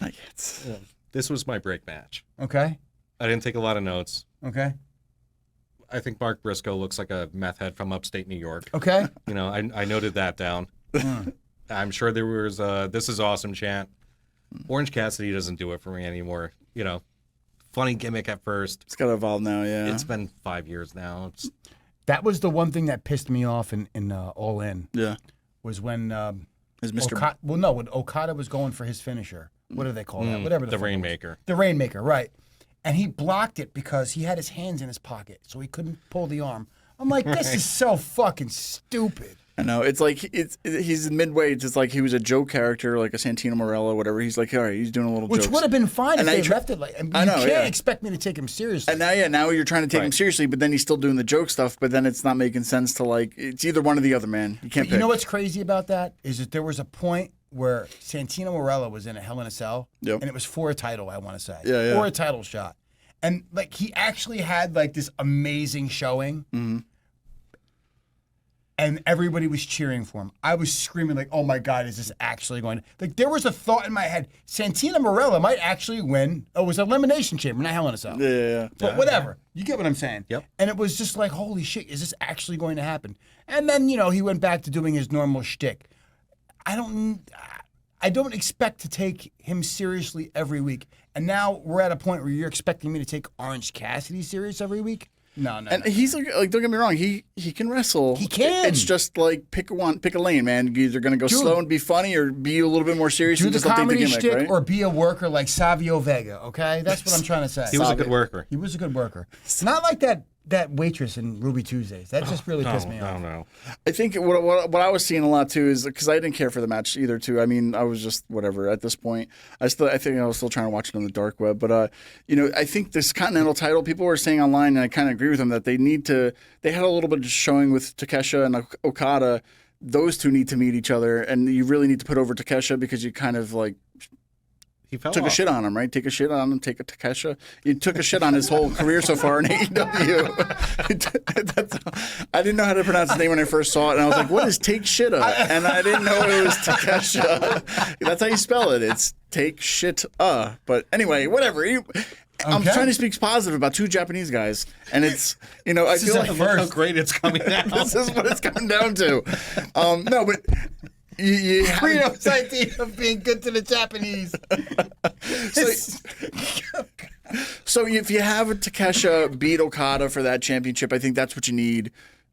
[SPEAKER 1] Not yet.
[SPEAKER 3] This was my break match.
[SPEAKER 2] Okay.
[SPEAKER 3] I didn't take a lot of notes.
[SPEAKER 2] Okay.
[SPEAKER 3] I think Mark Briscoe looks like a meth head from upstate New York.
[SPEAKER 2] Okay.
[SPEAKER 3] You know, I noted that down. I'm sure there was a "This is awesome" chant. Orange Cassidy doesn't do it for me anymore. You know, funny gimmick at first.
[SPEAKER 1] It's got to evolve now, yeah.
[SPEAKER 3] It's been 5 years now.
[SPEAKER 2] That was the one thing that pissed me off in All In.
[SPEAKER 1] Yeah.
[SPEAKER 2] Was when
[SPEAKER 1] Is Mr.
[SPEAKER 2] when Okada was going for his finisher. What do they call that? Whatever
[SPEAKER 3] the
[SPEAKER 2] fuck it was.
[SPEAKER 3] Rainmaker.
[SPEAKER 2] The Rainmaker, right. And he blocked it because he had his hands in his pocket, so he couldn't pull the arm. I'm like, this is so fucking stupid.
[SPEAKER 1] I know. It's like he's midway. It's just like he was a joke character, like a Santino Marella, whatever. He's like, all right, he's doing a little
[SPEAKER 2] Which
[SPEAKER 1] jokes.
[SPEAKER 2] would have been fine
[SPEAKER 1] And
[SPEAKER 2] if
[SPEAKER 1] I
[SPEAKER 2] they left it like. You can't expect me to take him seriously.
[SPEAKER 1] And now you're trying to take him seriously, but then he's still doing the joke stuff. But then it's not making sense to like. It's either one or the other, man. You can't.
[SPEAKER 2] You know what's crazy about that is that there was a point where Santino Marella was in a Hell in a Cell, and it was for a title. I want to say, for a title shot, and like he actually had like this amazing showing. Mm-hmm. And everybody was cheering for him. I was screaming like, "Oh my God, is this actually going to?" Like there was a thought in my head: Santino Marella might actually win. Oh, it was Elimination Chamber, not Hell in a Cell.
[SPEAKER 1] Yeah.
[SPEAKER 2] But whatever, you get what I'm saying.
[SPEAKER 3] Yep.
[SPEAKER 2] And it was just like, holy shit, is this actually going to happen? And then he went back to doing his normal shtick. I don't expect to take him seriously every week. And now we're at a point where you're expecting me to take Orange Cassidy serious every week. No.
[SPEAKER 1] And he's like, don't get me wrong, he can wrestle.
[SPEAKER 2] He can.
[SPEAKER 1] It's just like pick a lane, man. You're either gonna go slow and be funny, or be a little bit more serious.
[SPEAKER 2] Do
[SPEAKER 1] and
[SPEAKER 2] the
[SPEAKER 1] just update
[SPEAKER 2] comedy
[SPEAKER 1] gimmick,
[SPEAKER 2] shtick,
[SPEAKER 1] right?
[SPEAKER 2] or be a worker like Savio Vega. Okay, that's what I'm trying to say.
[SPEAKER 3] He was a good worker.
[SPEAKER 2] He was a good worker. Not like that waitress in Ruby Tuesdays. That just really pissed me off.
[SPEAKER 3] No.
[SPEAKER 1] I think what I was seeing a lot too is because I didn't care for the match either too. I mean, I was just whatever at this point. I think I was still trying to watch it on the dark web. But I think this Continental title, people were saying online, and I kind of agree with them that they had a little bit of showing with Takeshita and Okada. Those two need to meet each other, and you really need to put over Takeshita because you kind of like.
[SPEAKER 3] He
[SPEAKER 1] took a shit on him, right? Take a shit on him, take a Takesha. You took a shit on his whole career so far in AEW. I didn't know how to pronounce his name when I first saw it, and I was like, what is take shitta? And I didn't know it was Takesha. That's how you spell it. It's take shit. But anyway, whatever. I'm trying to speak positive about two Japanese guys, and it's, I feel like
[SPEAKER 3] Look how great it's coming out.
[SPEAKER 1] This is what it's coming down to. No, but...
[SPEAKER 2] Reno's idea of being good to the Japanese.
[SPEAKER 1] So if you have a Takesha beat Okada for that championship, I think that's what you need.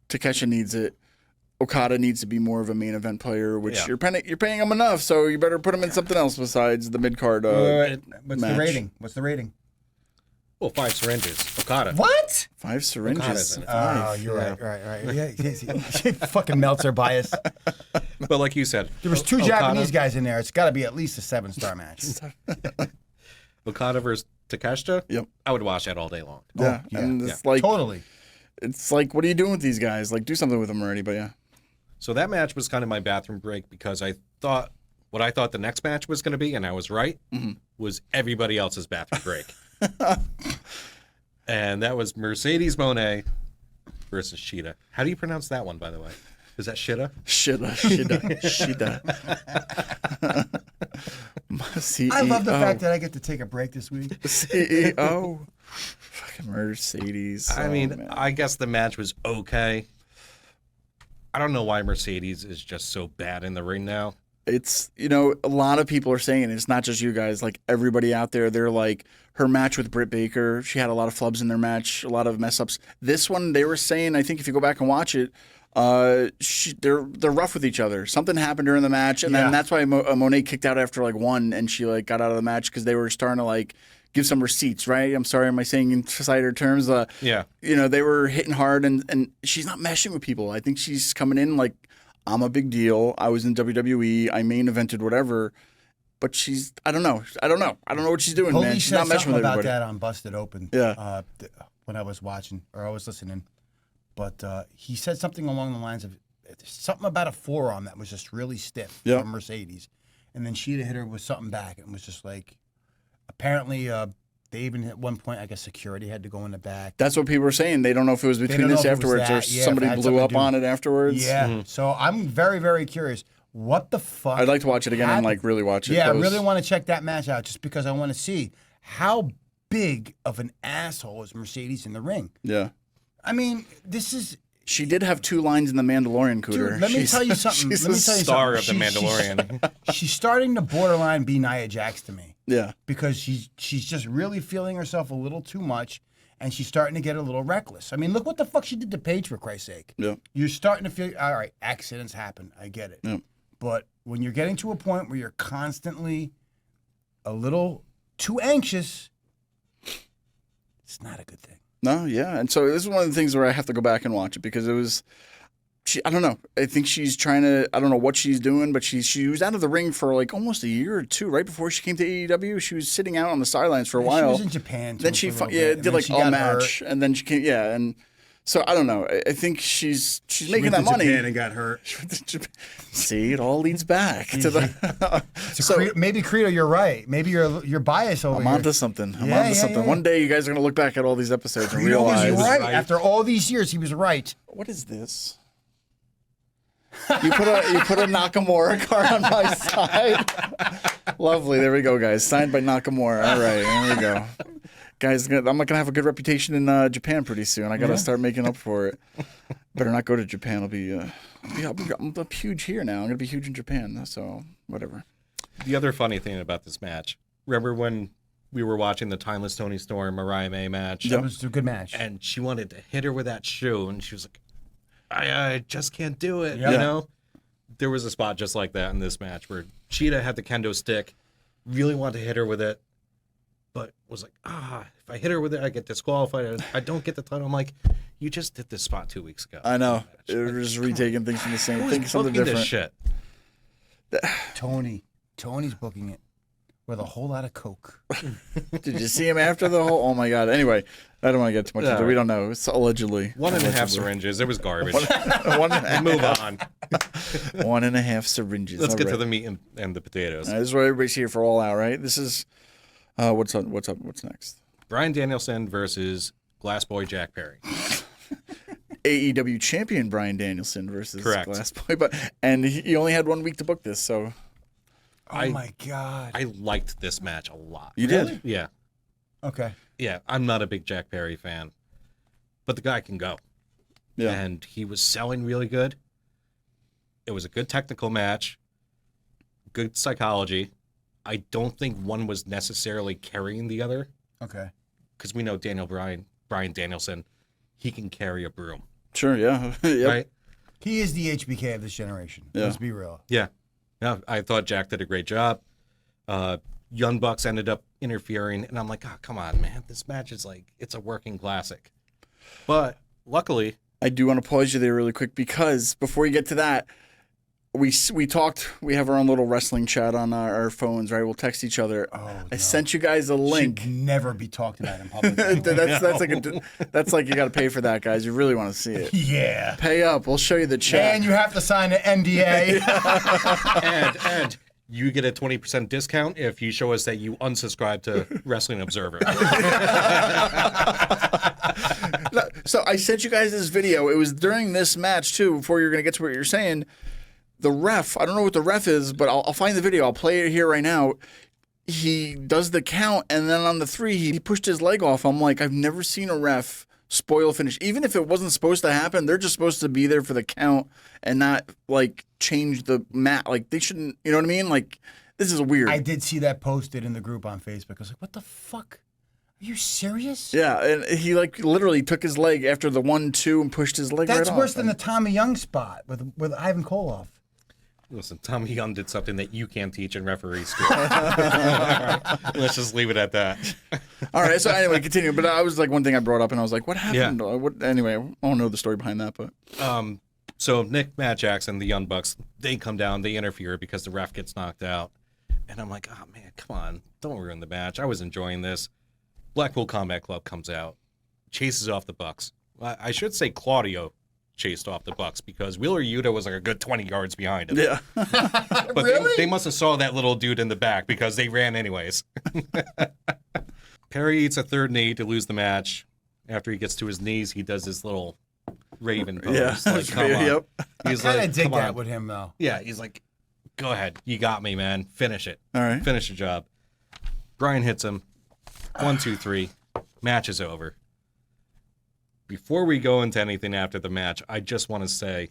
[SPEAKER 1] Takesha needs it. Okada needs to be more of a main event player, which you're paying him enough, so you better put him in something else besides the mid card.
[SPEAKER 2] What's the rating?
[SPEAKER 3] Well, 5 syringes. Okada.
[SPEAKER 2] What?
[SPEAKER 1] 5 syringes.
[SPEAKER 2] Oh, you're right. Yeah, he fucking Meltzer bias.
[SPEAKER 3] But like you said,
[SPEAKER 2] there was 2 Japanese guys in there. It's got to be at least a 7-star match.
[SPEAKER 3] Okada versus Takeshita.
[SPEAKER 1] Yep.
[SPEAKER 3] I would watch that all day long.
[SPEAKER 1] Yeah, and it's like
[SPEAKER 2] totally.
[SPEAKER 1] It's like, what are you doing with these guys? Like, do something with them already. But yeah.
[SPEAKER 3] So that match was kind of my bathroom break because I thought the next match was going to be, and I was right, was everybody else's bathroom break. And that was Mercedes Moné versus Shida. How do you pronounce that one, by the way? Is that Shida?
[SPEAKER 1] Shida.
[SPEAKER 2] I love the fact that I get to take a break this week.
[SPEAKER 1] CEO. Fucking Mercedes.
[SPEAKER 3] I mean, I guess the match was okay. I don't know why Mercedes is just so bad in the ring now.
[SPEAKER 1] It's, a lot of people are saying it's not just you guys, like everybody out there, they're like, her match with Britt Baker, she had a lot of flubs in their match, a lot of mess ups. This one, they were saying, I think if you go back and watch it, they're rough with each other. Something happened during the match, and then that's why Monet kicked out after like 1, and she like got out of the match because they were starting to like give some receipts, right? I'm sorry, am I saying insider terms? They were hitting hard, and she's not meshing with people. I think she's coming in like, I'm a big deal. I was in WWE. I main evented whatever. But I don't know. I don't know what she's doing, man. She's not meshing with everybody.
[SPEAKER 2] About that on Busted Open.
[SPEAKER 1] Yeah.
[SPEAKER 2] When I was watching, or I was listening. But he said something along the lines of something about a forearm that was just really stiff from Mercedes. And then Shida hit her with something back. And it was just like, apparently... they even at one point, I guess security had to go in the back.
[SPEAKER 1] That's what people were saying. They don't know if it was between this afterwards or somebody blew up on it afterwards.
[SPEAKER 2] Yeah. So I'm very, very curious. What the fuck?
[SPEAKER 1] I'd like to watch it again and like really watch it.
[SPEAKER 2] Yeah, I really want to check that match out just because I want to see how big of an asshole is Mercedes in the ring.
[SPEAKER 1] Yeah.
[SPEAKER 2] I mean, this is...
[SPEAKER 1] She did have 2 lines in the Mandalorian, Cooter.
[SPEAKER 2] Dude, let me tell you something.
[SPEAKER 3] She's the star of the Mandalorian.
[SPEAKER 2] She's starting to borderline be Nia Jax to me.
[SPEAKER 1] Yeah.
[SPEAKER 2] Because she's just really feeling herself a little too much, and she's starting to get a little reckless. I mean, look what the fuck she did to Paige, for Christ's sake.
[SPEAKER 1] Yeah.
[SPEAKER 2] You're starting to feel, all right, accidents happen. I get it.
[SPEAKER 1] Yeah.
[SPEAKER 2] But when you're getting to a point where you're constantly a little too anxious, it's not a good thing.
[SPEAKER 1] No, yeah. And so this is one of the things where I have to go back and watch it because it was, I don't know. I think she's trying to, I don't know what she's doing, but she was out of the ring for like almost a year or two right before she came to AEW. She was sitting out on the sidelines for a while.
[SPEAKER 2] She was in Japan too.
[SPEAKER 1] Then she did like a match, and then she came, and so I don't know. I think she's making that money.
[SPEAKER 4] Japan and got hurt.
[SPEAKER 1] See, it all leads back to the.
[SPEAKER 2] So maybe Credo, you're right. Maybe you're biased over here.
[SPEAKER 1] I'm onto something. I'm onto something. Yeah. One day, you guys are gonna look back at all these episodes and realize
[SPEAKER 2] he was right. After all these years, he was right.
[SPEAKER 1] What is this? You put a Nakamura card on my side. Lovely. There we go, guys. Signed by Nakamura. All right, there we go. Guys, I'm not gonna have a good reputation in Japan pretty soon. I gotta start making up for it. Better not go to Japan. I'm huge here now. I'm gonna be huge in Japan. So whatever.
[SPEAKER 3] The other funny thing about this match, remember when we were watching the Timeless Toni Storm Mariah May match?
[SPEAKER 2] That was a good match.
[SPEAKER 3] And she wanted to hit her with that shoe, and she was like, I just can't do it.
[SPEAKER 2] Yeah.
[SPEAKER 3] You know, there was a spot just like that in this match where Cheetah had the kendo stick, really wanted to hit her with it, but was like, if I hit her with it, I get disqualified. I don't get the title. I'm like, you just did this spot 2 weeks ago.
[SPEAKER 1] I know. It was just retaking things from the same thing, something different.
[SPEAKER 3] This shit?
[SPEAKER 2] Tony's booking it with a whole lot of coke.
[SPEAKER 1] Did you see him after the whole? Oh my god. Anyway, I don't want to get too much into it. We don't know. It's allegedly
[SPEAKER 3] 1.5 syringes. It was garbage. Move on.
[SPEAKER 1] 1.5 syringes.
[SPEAKER 3] Let's get to the meat and the potatoes.
[SPEAKER 1] This is what everybody's here for. All Out, right? This is what's up? What's next?
[SPEAKER 3] Bryan Danielson versus Glass Boy Jack Perry.
[SPEAKER 1] AEW champion Bryan Danielson versus
[SPEAKER 3] Correct.
[SPEAKER 1] Glass Boy, and he only had 1 week to book this, so.
[SPEAKER 2] Oh my god!
[SPEAKER 3] I liked this match a lot.
[SPEAKER 1] You did?
[SPEAKER 3] Yeah.
[SPEAKER 2] Okay.
[SPEAKER 3] Yeah, I'm not a big Jack Perry fan, but the guy can go.
[SPEAKER 1] Yeah.
[SPEAKER 3] And he was selling really good. It was a good technical match, good psychology. I don't think one was necessarily carrying the other.
[SPEAKER 2] Okay.
[SPEAKER 3] Because we know Bryan Danielson, he can carry a broom.
[SPEAKER 1] Sure, yeah. Yep.
[SPEAKER 3] Right?
[SPEAKER 2] He is the HBK of this generation.
[SPEAKER 1] Yeah.
[SPEAKER 2] Let's be real.
[SPEAKER 3] Yeah. Yeah, I thought Jack did a great job. Young Bucks ended up interfering, and I'm like, come on, man. This match is like, it's a working classic. But luckily,
[SPEAKER 1] I do want to pause you there really quick because before you get to that, we talked. We have our own little wrestling chat on our phones, right? We'll text each other.
[SPEAKER 2] Oh,
[SPEAKER 1] I sent you guys a link.
[SPEAKER 2] Should never be talked about in public.
[SPEAKER 1] that's like you got to pay for that, guys. You really want to see it.
[SPEAKER 2] Yeah.
[SPEAKER 1] Pay up. We'll show you the chat.
[SPEAKER 2] And you have to sign an NDA.
[SPEAKER 3] and you get a 20% discount if you show us that you unsubscribe to Wrestling Observer.
[SPEAKER 1] So I sent you guys this video. It was during this match too. Before you're gonna get to what you're saying. The ref, I don't know what the ref is, but I'll find the video. I'll play it here right now. He does the count, and then on the 3, he pushed his leg off. I'm like, I've never seen a ref spoil a finish. Even if it wasn't supposed to happen, they're just supposed to be there for the count and not, like, change the mat. Like, they shouldn't, you know what I mean? Like, this is weird.
[SPEAKER 2] I did see that posted in the group on Facebook. I was like, what the fuck? Are you serious?
[SPEAKER 1] Yeah, and he, like, literally took his leg after the 1-2 and pushed his leg right off.
[SPEAKER 2] That's worse than the Tommy Young spot with Ivan Koloff.
[SPEAKER 3] Listen, Tommy Young did something that you can't teach in referee school. Let's just leave it at that.
[SPEAKER 1] All right, so anyway, continue. But I was like, one thing I brought up, and I was like, what happened? Yeah. Anyway, I don't know the story behind that, but.
[SPEAKER 3] So Nick, Matt Jackson, the Young Bucks, they come down, they interfere because the ref gets knocked out. And I'm like, oh, man, come on. Don't ruin the match. I was enjoying this. Blackpool Combat Club comes out, chases off the Bucks. I should say Claudio chased off the Bucks because Wheeler Yuta was like a good 20 yards behind him.
[SPEAKER 1] Yeah.
[SPEAKER 3] But
[SPEAKER 2] really?
[SPEAKER 3] they must have saw that little dude in the back because they ran anyways. Perry eats a third knee to lose the match. After he gets to his knees, he does his little Raven pose.
[SPEAKER 1] Yeah.
[SPEAKER 3] Like, come on.
[SPEAKER 1] Yep.
[SPEAKER 3] He's
[SPEAKER 2] I kind
[SPEAKER 3] like,
[SPEAKER 2] of dig
[SPEAKER 3] come
[SPEAKER 2] that
[SPEAKER 3] on.
[SPEAKER 2] with him, though.
[SPEAKER 3] Yeah, he's like, go ahead. You got me, man. Finish it.
[SPEAKER 1] All right.
[SPEAKER 3] Finish the job. Brian hits him. 1, 2, 3. Match is over. Before we go into anything after the match, I just want to say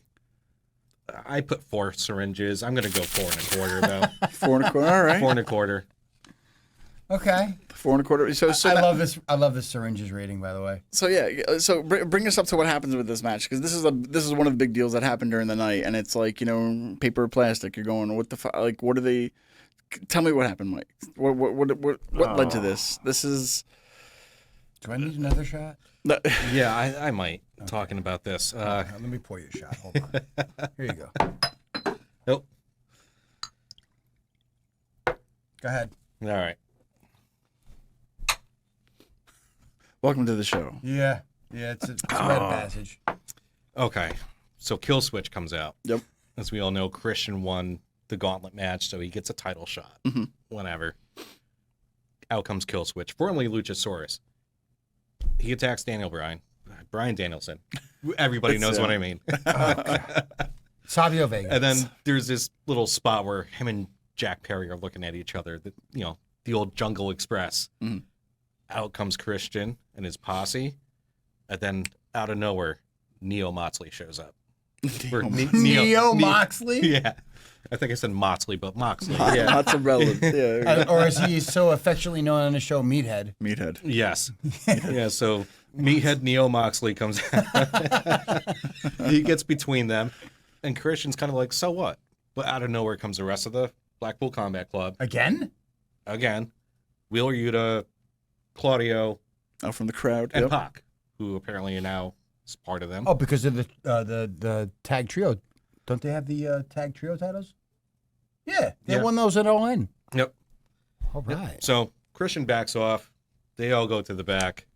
[SPEAKER 3] I put 4 syringes. I'm going to go 4 1/4, though.
[SPEAKER 1] 4 1/4. All right.
[SPEAKER 3] 4 1/4.
[SPEAKER 2] Okay.
[SPEAKER 1] 4 1/4. So
[SPEAKER 2] I love this. I love this syringes rating, by the way.
[SPEAKER 1] So yeah, so bring us up to what happens with this match because this is one of the big deals that happened during the night, and it's like paper or plastic. You're going, what the fuck? Like, what are they? Tell me what happened, Mike. What led to this? This is.
[SPEAKER 2] Do I need another shot?
[SPEAKER 3] Yeah, I might. Okay. Talking about this.
[SPEAKER 2] Let me pour you a shot. Hold on. Here you go.
[SPEAKER 3] Nope.
[SPEAKER 2] Go ahead.
[SPEAKER 3] All right.
[SPEAKER 1] Welcome to the show.
[SPEAKER 2] Yeah, it's a red passage.
[SPEAKER 3] Okay, so Kill Switch comes out.
[SPEAKER 1] Yep.
[SPEAKER 3] As we all know, Christian won the gauntlet match, so he gets a title shot.
[SPEAKER 1] Mm-hmm.
[SPEAKER 3] Whenever. Out comes Kill Switch, formerly Luchasaurus. He attacks Bryan Danielson. Everybody knows what I mean.
[SPEAKER 2] Savio Vega.
[SPEAKER 3] And then there's this little spot where him and Jack Perry are looking at each other. The old Jungle Express.
[SPEAKER 1] Mm-hmm.
[SPEAKER 3] Out comes Christian and his posse, and then out of nowhere, Neo Moxley shows up.
[SPEAKER 2] Neo Moxley?
[SPEAKER 3] Yeah. I think I said Moxley, but Moxley. Yeah.
[SPEAKER 1] Mozzarella. Yeah.
[SPEAKER 2] Or as he is so affectionately known on the show, Meathead.
[SPEAKER 1] Meathead.
[SPEAKER 3] Yes. Yeah, so Meathead Neo Moxley comes out. He gets between them, and Christian's kind of like, so what? But out of nowhere comes the rest of the Blackpool Combat Club.
[SPEAKER 2] Again.
[SPEAKER 3] Wheeler Yuta, Claudio.
[SPEAKER 1] Out from the crowd.
[SPEAKER 3] And Pac, who apparently now is part of them.
[SPEAKER 2] Oh, because of the tag trio. Don't they have the tag trio titles? Yeah, they won those at All In.
[SPEAKER 3] Yep.
[SPEAKER 2] All right.
[SPEAKER 3] Yep. So Christian backs off. They all go to the back.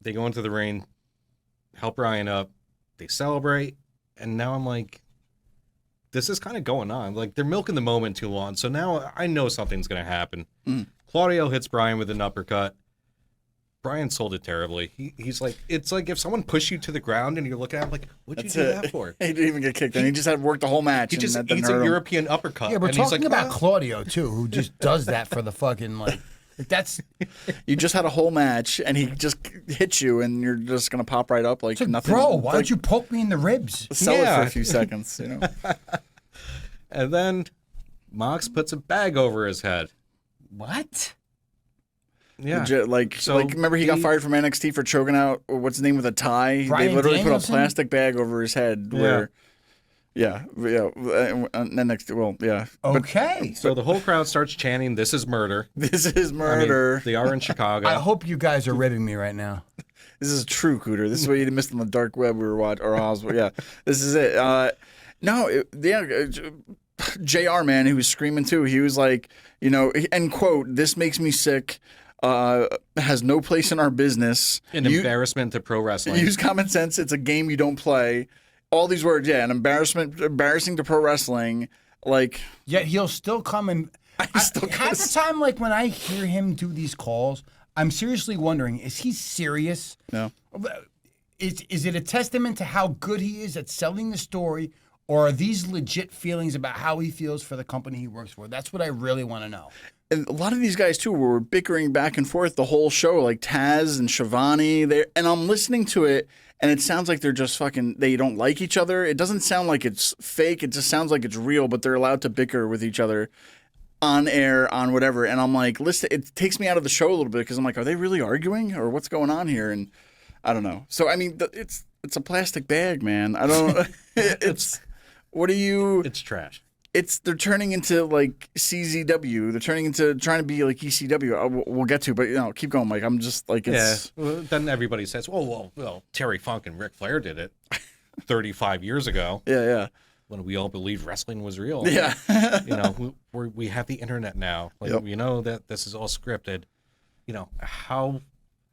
[SPEAKER 3] They go into the ring, help Ryan up. They celebrate. And now I'm like, this is kind of going on. Like, they're milking the moment too long. So now I know something's going to happen.
[SPEAKER 1] Mm.
[SPEAKER 3] Claudio hits Brian with an uppercut. Brian sold it terribly. He's like, it's like if someone pushed you to the ground and you're looking at him like, what'd you do that for?
[SPEAKER 1] He didn't even get kicked. And he just had worked the whole match.
[SPEAKER 3] He just eats a European uppercut.
[SPEAKER 2] Yeah, we're
[SPEAKER 3] and
[SPEAKER 2] talking
[SPEAKER 3] he's like,
[SPEAKER 2] about Claudio, too, who just does that for the fucking, like that's...
[SPEAKER 1] You just had a whole match, and he just hits you, and you're just going to pop right up like nothing.
[SPEAKER 2] Bro, why don't you poke me in the ribs?
[SPEAKER 1] Sell it for a few seconds, you know.
[SPEAKER 3] And then Mox puts a bag over his head.
[SPEAKER 2] What?
[SPEAKER 3] Yeah.
[SPEAKER 1] Legit, like remember he got fired from NXT for choking out what's his name with a tie?
[SPEAKER 2] Bryan
[SPEAKER 1] they literally
[SPEAKER 2] Danielson?
[SPEAKER 1] put a plastic bag over his head where NXT, well, yeah.
[SPEAKER 2] Okay.
[SPEAKER 3] So the whole crowd starts chanting, "This is murder.
[SPEAKER 1] This is murder."
[SPEAKER 3] I mean, they are in Chicago.
[SPEAKER 2] I hope you guys are ribbing me right now.
[SPEAKER 1] This is true, Cooter. This is what you missed on the dark web we were watching, or Oswald. Yeah, this is it. JR, man, he was screaming too. He was like, end quote, "This makes me sick. Has no place in our business.
[SPEAKER 3] An embarrassment to pro wrestling.
[SPEAKER 1] Use common sense. It's a game you don't play." All these words, embarrassing to pro wrestling. Like,
[SPEAKER 2] yet he'll still come and half the time, like when I hear him do these calls, I'm seriously wondering: is he serious?
[SPEAKER 1] No.
[SPEAKER 2] Is it a testament to how good he is at selling the story? Or are these legit feelings about how he feels for the company he works for? That's what I really want to know.
[SPEAKER 1] And a lot of these guys, too, were bickering back and forth the whole show, like Taz and Shivani. And I'm listening to it, and it sounds like they're just they don't like each other. It doesn't sound like it's fake. It just sounds like it's real, but they're allowed to bicker with each other on air, on whatever. And I'm like, listen, it takes me out of the show a little bit because I'm like, are they really arguing? Or what's going on here? And I don't know. So, I mean, it's a plastic bag, man. I don't What do you...
[SPEAKER 3] It's trash.
[SPEAKER 1] They're turning into like CZW. They're turning into trying to be like ECW. We'll get to, but keep going, Mike. I'm just like, it's...
[SPEAKER 3] Yeah. Well, then everybody says, well, Terry Funk and Ric Flair did it 35 years ago.
[SPEAKER 1] Yeah.
[SPEAKER 3] When we all believed wrestling was real.
[SPEAKER 1] Yeah.
[SPEAKER 3] We have the internet now. Like,
[SPEAKER 1] Yep.
[SPEAKER 3] we know that this is all scripted.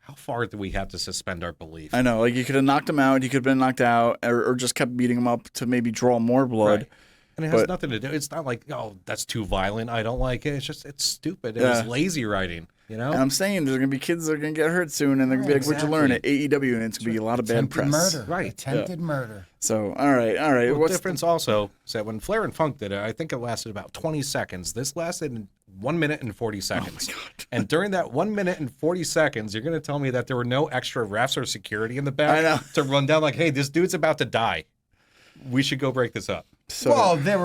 [SPEAKER 3] How far do we have to suspend our belief?
[SPEAKER 1] I know. Like, you could have knocked him out. He could have been knocked out or just kept beating him up to maybe draw more blood.
[SPEAKER 3] Right. And it has nothing to do. It's not like, that's too violent. I don't like it. It's just, it's stupid. It was lazy writing,
[SPEAKER 1] And I'm saying there's going to be kids that are going to get hurt soon, and they're going to be like, what'd you learn at AEW? And it's going to be a lot of bad press.
[SPEAKER 2] Murder.
[SPEAKER 3] Right.
[SPEAKER 2] Attempted murder.
[SPEAKER 1] So, all right.
[SPEAKER 3] Well, what's the difference also is that when Flair and Funk did it, I think it lasted about 20 seconds. This lasted 1 minute and 40 seconds.
[SPEAKER 1] Oh, my God.
[SPEAKER 3] And during that 1 minute and 40 seconds, you're going to tell me that there were no extra refs or security in the back to run down like, hey, this dude's about to die. We should go break this up.
[SPEAKER 2] So, well, they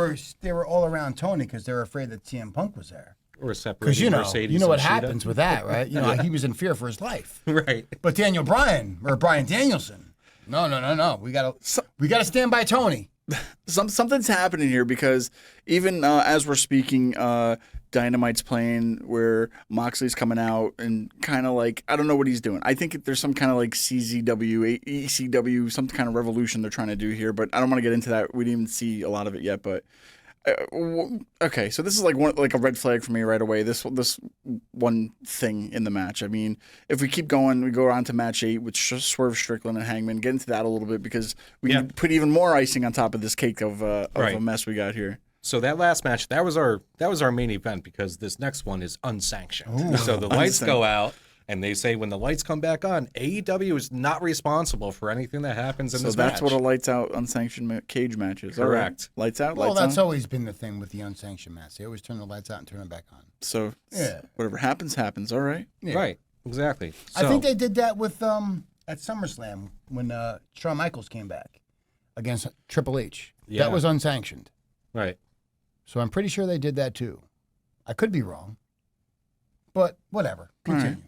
[SPEAKER 2] were all around Tony because they were afraid that CM Punk was there.
[SPEAKER 3] Or separating Mercedes.
[SPEAKER 2] You know what happens with that, right? He was in fear for his life.
[SPEAKER 3] Right.
[SPEAKER 2] But Bryan Danielson, no. We gotta stand by Tony.
[SPEAKER 1] Something's happening here because even as we're speaking, Dynamite's playing where Moxley's coming out and kind of like, I don't know what he's doing. I think there's some kind of like CZW, ECW, some kind of revolution they're trying to do here, but I don't want to get into that. We didn't even see a lot of it yet, but okay. So this is like a red flag for me right away. This one thing in the match. I mean, if we keep going, we go on to match 8 with Swerve Strickland and Hangman. Get into that a little bit because we can put even more icing on top of this cake of a mess we got here.
[SPEAKER 3] So that last match, that was our main event because this next one is unsanctioned.
[SPEAKER 2] Ooh.
[SPEAKER 3] So the lights go out, and they say when the lights come back on, AEW is not responsible for anything that happens in this match.
[SPEAKER 1] So that's what a lights out unsanctioned cage match is.
[SPEAKER 3] Correct.
[SPEAKER 1] Right. Lights out.
[SPEAKER 2] Well,
[SPEAKER 1] lights
[SPEAKER 2] that's
[SPEAKER 1] on.
[SPEAKER 2] always been the thing with the unsanctioned match. They always turn the lights out and turn them back on.
[SPEAKER 1] So whatever happens, happens. All right.
[SPEAKER 2] Yeah.
[SPEAKER 3] Right. Exactly. So,
[SPEAKER 2] I think they did that with at SummerSlam when Shawn Michaels came back against Triple H.
[SPEAKER 3] Yeah.
[SPEAKER 2] That was unsanctioned.
[SPEAKER 3] Right.
[SPEAKER 2] So I'm pretty sure they did that too. I could be wrong, but whatever. Continue.
[SPEAKER 1] Right.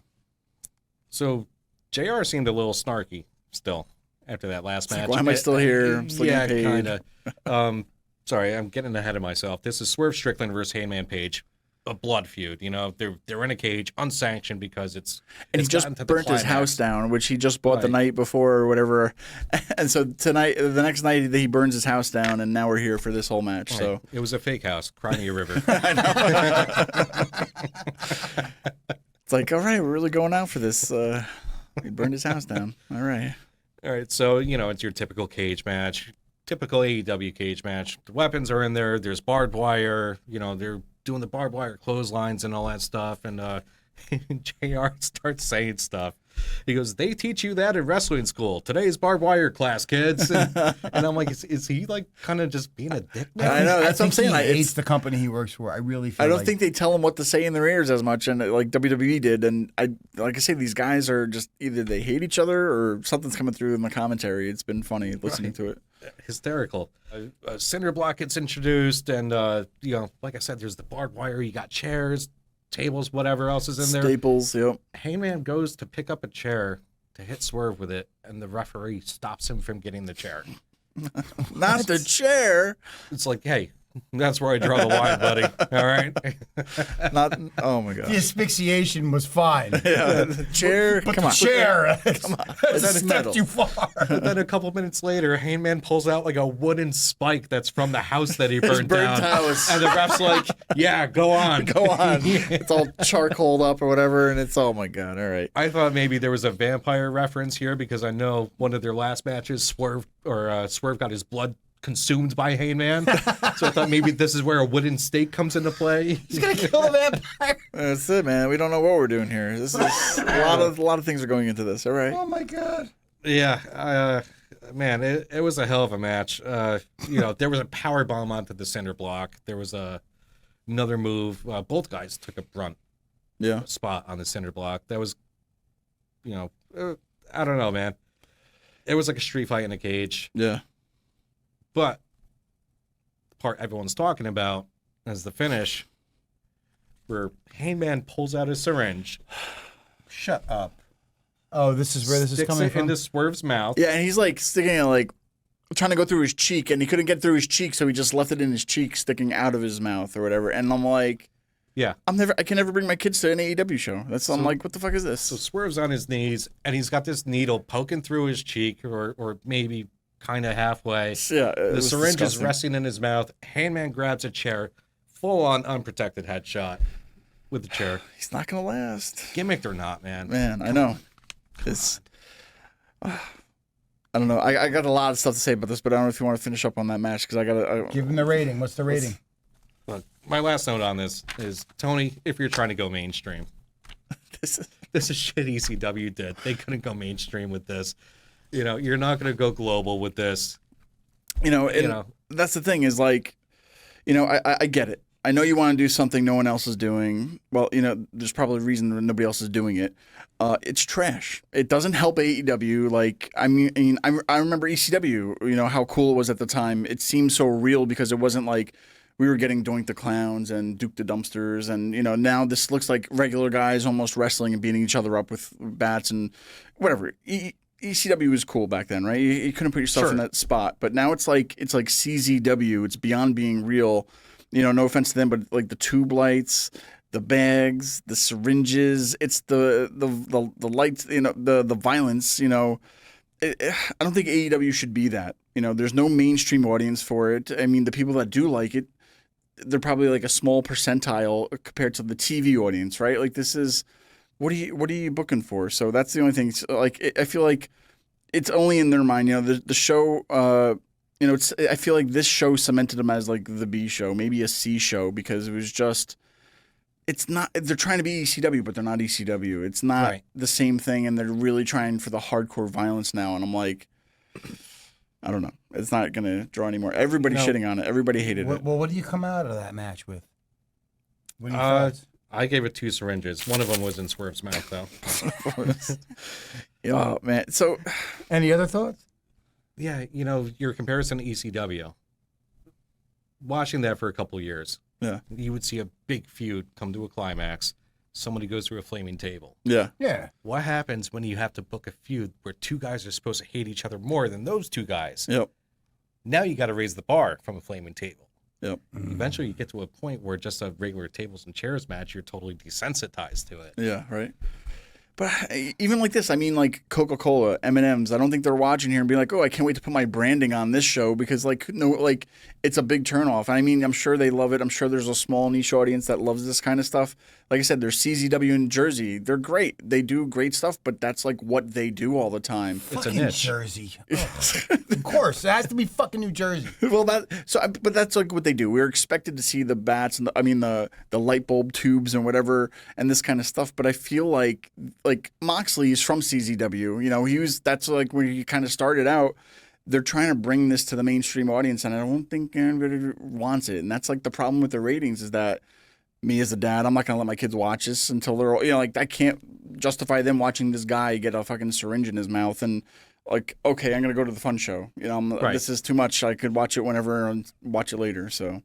[SPEAKER 3] So JR seemed a little snarky still after that last match.
[SPEAKER 1] Like, why am I still here? I'm still getting paid.
[SPEAKER 3] Kind of. Sorry, I'm getting ahead of myself. This is Swerve Strickland versus Hangman Page, a blood feud. You know, they're in a cage, unsanctioned because
[SPEAKER 1] and he just burnt his house down, which he just bought the night before or whatever. And so the next night, he burns his house down, and now we're here for this whole match.
[SPEAKER 3] Right.
[SPEAKER 1] So
[SPEAKER 3] it was a fake house, Crimea River.
[SPEAKER 1] It's like, all right, we're really going out for this. He burned his house down. All right.
[SPEAKER 3] All right, so, it's your typical cage match, typical AEW cage match. The weapons are in there. There's barbed wire. They're doing the barbed wire clotheslines and all that stuff. And JR starts saying stuff. He goes, they teach you that in wrestling school. Today's barbed wire class, kids. And I'm like, is he like kind of just being a dick now?
[SPEAKER 1] I know. That's what I'm saying.
[SPEAKER 2] He hates the company he works for. I really feel
[SPEAKER 1] I don't think they tell him what to say in their ears as much, and like WWE did. And like I say, these guys are just either they hate each other or something's coming through in the commentary. It's been funny listening to it.
[SPEAKER 3] Hysterical. A cinder block gets introduced, and like I said, there's the barbed wire. You got chairs, tables, whatever else is in there.
[SPEAKER 1] Staples, yep.
[SPEAKER 3] Heyman goes to pick up a chair to hit Swerve with it, and the referee stops him from getting the chair.
[SPEAKER 1] Not the chair.
[SPEAKER 3] It's like, hey, that's where I draw the line, buddy. All right.
[SPEAKER 1] Oh my god.
[SPEAKER 2] The asphyxiation was fine.
[SPEAKER 1] Yeah, the chair.
[SPEAKER 2] But
[SPEAKER 1] come
[SPEAKER 2] the
[SPEAKER 1] on.
[SPEAKER 2] chair,
[SPEAKER 1] Come on.
[SPEAKER 2] that's a
[SPEAKER 1] It's
[SPEAKER 2] step
[SPEAKER 1] metal.
[SPEAKER 2] too far.
[SPEAKER 3] Then a couple minutes later, Heyman pulls out like a wooden spike that's from the house that he burned
[SPEAKER 1] burnt
[SPEAKER 3] down.
[SPEAKER 1] house.
[SPEAKER 3] And the ref's like, yeah, go on.
[SPEAKER 1] Go on. It's all charcoaled up or whatever, and it's oh my god. All right.
[SPEAKER 3] I thought maybe there was a vampire reference here because I know one of their last matches, Swerve got his blood consumed by Heyman. So I thought maybe this is where a wooden stake comes into play.
[SPEAKER 2] He's gonna kill the vampire.
[SPEAKER 1] That's it, man. We don't know what we're doing here. This is a lot of things are going into this. All right.
[SPEAKER 2] Oh my god.
[SPEAKER 3] Yeah, man, it was a hell of a match. There was a power bomb onto the center block. There was another move. Both guys took a brunt spot on the center block. That was, I don't know, man. It was like a street fight in a cage.
[SPEAKER 1] Yeah.
[SPEAKER 3] But the part everyone's talking about is the finish where Hangman pulls out his syringe.
[SPEAKER 2] Shut up. Oh, this is where this is coming
[SPEAKER 3] Sticks it
[SPEAKER 2] from?
[SPEAKER 3] into Swerve's mouth.
[SPEAKER 1] Yeah, and he's like sticking it like trying to go through his cheek, and he couldn't get through his cheek, so he just left it in his cheek, sticking out of his mouth or whatever. And I'm like,
[SPEAKER 3] Yeah.
[SPEAKER 1] I can never bring my kids to an AEW show. I'm like, what the fuck is this?
[SPEAKER 3] So Swerve's on his knees, and he's got this needle poking through his cheek, or maybe kind of halfway.
[SPEAKER 1] Yeah,
[SPEAKER 3] The syringe is
[SPEAKER 1] disgusting.
[SPEAKER 3] resting in his mouth. Hangman grabs a chair, full-on unprotected headshot with the chair.
[SPEAKER 1] He's not gonna last.
[SPEAKER 3] Gimmicked or not, man.
[SPEAKER 1] Man, I know. It's. I don't know. I got a lot of stuff to say about this, but I don't know if you want to finish up on that match because I got
[SPEAKER 2] Give him the rating. What's the rating?
[SPEAKER 3] Look, my last note on this is, Tony, if you're trying to go mainstream, this is shit ECW did. They couldn't go mainstream with this. You're not going to go global with this.
[SPEAKER 1] That's the thing is like, I get it. I know you want to do something no one else is doing. Well, there's probably a reason that nobody else is doing it. It's trash. It doesn't help AEW. Like, I remember ECW, how cool it was at the time. It seemed so real because it wasn't like we were getting Doink the Clowns and Duke the Dumpsters. And, now this looks like regular guys almost wrestling and beating each other up with bats and whatever. ECW was cool back then, right? You couldn't put yourself in that spot. But now it's like CZW. It's beyond being real. no offense to them, but like the tube lights, the bags, the syringes, it's the lights, the violence, I don't think AEW should be that. There's no mainstream audience for it. I mean, the people that do like it, they're probably like a small percentile compared to the TV audience, right? Like this is, what are you booking for? So that's the only thing. Like I feel like it's only in their mind. The show. I feel like this show cemented them as like the B show, maybe a C show, because it was just. It's not. They're trying to be ECW, but they're not ECW. It's not the same thing, and they're really trying for the hardcore violence now. And I'm like, I don't know. It's not going to draw anymore. Everybody's shitting on it. Everybody hated it.
[SPEAKER 2] Well, what do you come out of that match with? What
[SPEAKER 3] I gave it 2 syringes. One of them was in Swerve's mouth, though.
[SPEAKER 1] Oh, man. So,
[SPEAKER 2] any other thoughts?
[SPEAKER 3] Yeah, your comparison to ECW. Watching that for a couple years, you would see a big feud come to a climax. Somebody goes through a flaming table.
[SPEAKER 1] Yeah.
[SPEAKER 3] What happens when you have to book a feud where 2 guys are supposed to hate each other more than those 2 guys?
[SPEAKER 1] Yep.
[SPEAKER 3] Now you got to raise the bar from a flaming table.
[SPEAKER 1] Yep.
[SPEAKER 3] Eventually you get to a point where just a regular tables and chairs match, you're totally desensitized to it.
[SPEAKER 1] Yeah, right. But even like this, I mean, like Coca-Cola, M&M's, I don't think they're watching here and being like, oh, I can't wait to put my branding on this show because, it's a big turnoff. I mean, I'm sure they love it. I'm sure there's a small niche audience that loves this kind of stuff. Like I said, there's CZW in Jersey. They're great. They do great stuff, but that's like what they do all the time.
[SPEAKER 3] It's a niche.
[SPEAKER 2] Jersey. Oh, of course. It has to be fucking New Jersey.
[SPEAKER 1] Well, but that's like what they do. We're expected to see the bats and the light bulb tubes and whatever and this kind of stuff. But I feel like Moxley is from CZW. That's like where he kind of started out. They're trying to bring this to the mainstream audience, and I don't think anybody wants it. And that's like the problem with the ratings is that me as a dad, I'm not going to let my kids watch this until they're all, I can't justify them watching this guy get a fucking syringe in his mouth and like, okay, I'm going to go to the fun show. This is too much. I could watch it whenever and watch it later. So,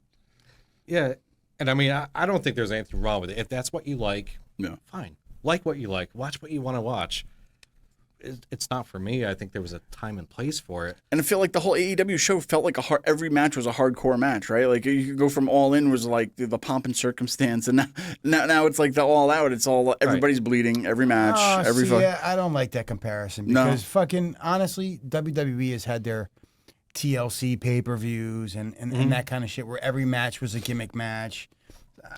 [SPEAKER 3] yeah. And I mean, I don't think there's anything wrong with it. If that's what you like, fine. Like what you like. Watch what you want to watch. It's not for me. I think there was a time and place for it.
[SPEAKER 1] And I feel like the whole AEW show felt like every match was a hardcore match, right? Like you could go from All In was like the pomp and circumstance, and now it's like the All Out. It's all everybody's bleeding every match.
[SPEAKER 2] I don't like that comparison because fucking honestly, WWE has had their TLC pay-per-views and that kind of shit where every match was a gimmick match.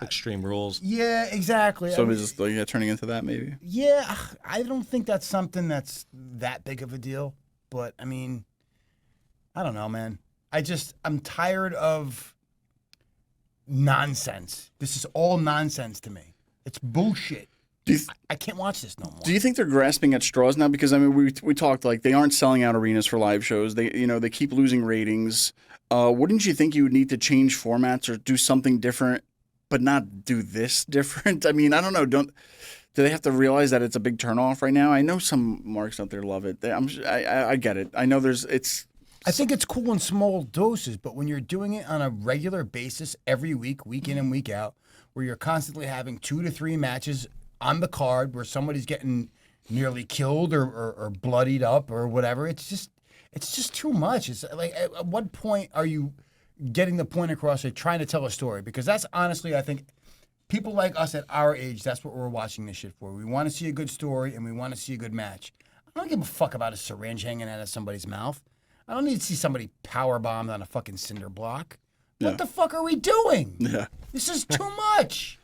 [SPEAKER 3] Extreme Rules.
[SPEAKER 2] Yeah, exactly.
[SPEAKER 1] So it's just turning into that maybe?
[SPEAKER 2] Yeah, I don't think that's something that's that big of a deal. But, I mean, I don't know, man. I'm tired of nonsense. This is all nonsense to me. It's bullshit. I can't watch this no more.
[SPEAKER 1] Do you think they're grasping at straws now? Because, I mean, we talked like they aren't selling out arenas for live shows. They keep losing ratings. Wouldn't you think you would need to change formats or do something different? But not do this different. I mean, I don't know. Do they have to realize that it's a big turnoff right now? I know some marks out there love it. I get it. I know I
[SPEAKER 2] think it's cool in small doses, but when you're doing it on a regular basis every week, week in and week out, where you're constantly having 2 to 3 matches on the card where somebody's getting nearly killed or bloodied up or whatever, it's just too much. It's like, at what point are you getting the point across or trying to tell a story? Because that's honestly, I think, people like us at our age, that's what we're watching this shit for. We want to see a good story and we want to see a good match. I don't give a fuck about a syringe hanging out of somebody's mouth. I don't need to see somebody power bombed on a fucking cinder block. What the fuck are we doing?
[SPEAKER 1] Yeah.
[SPEAKER 2] This is too much.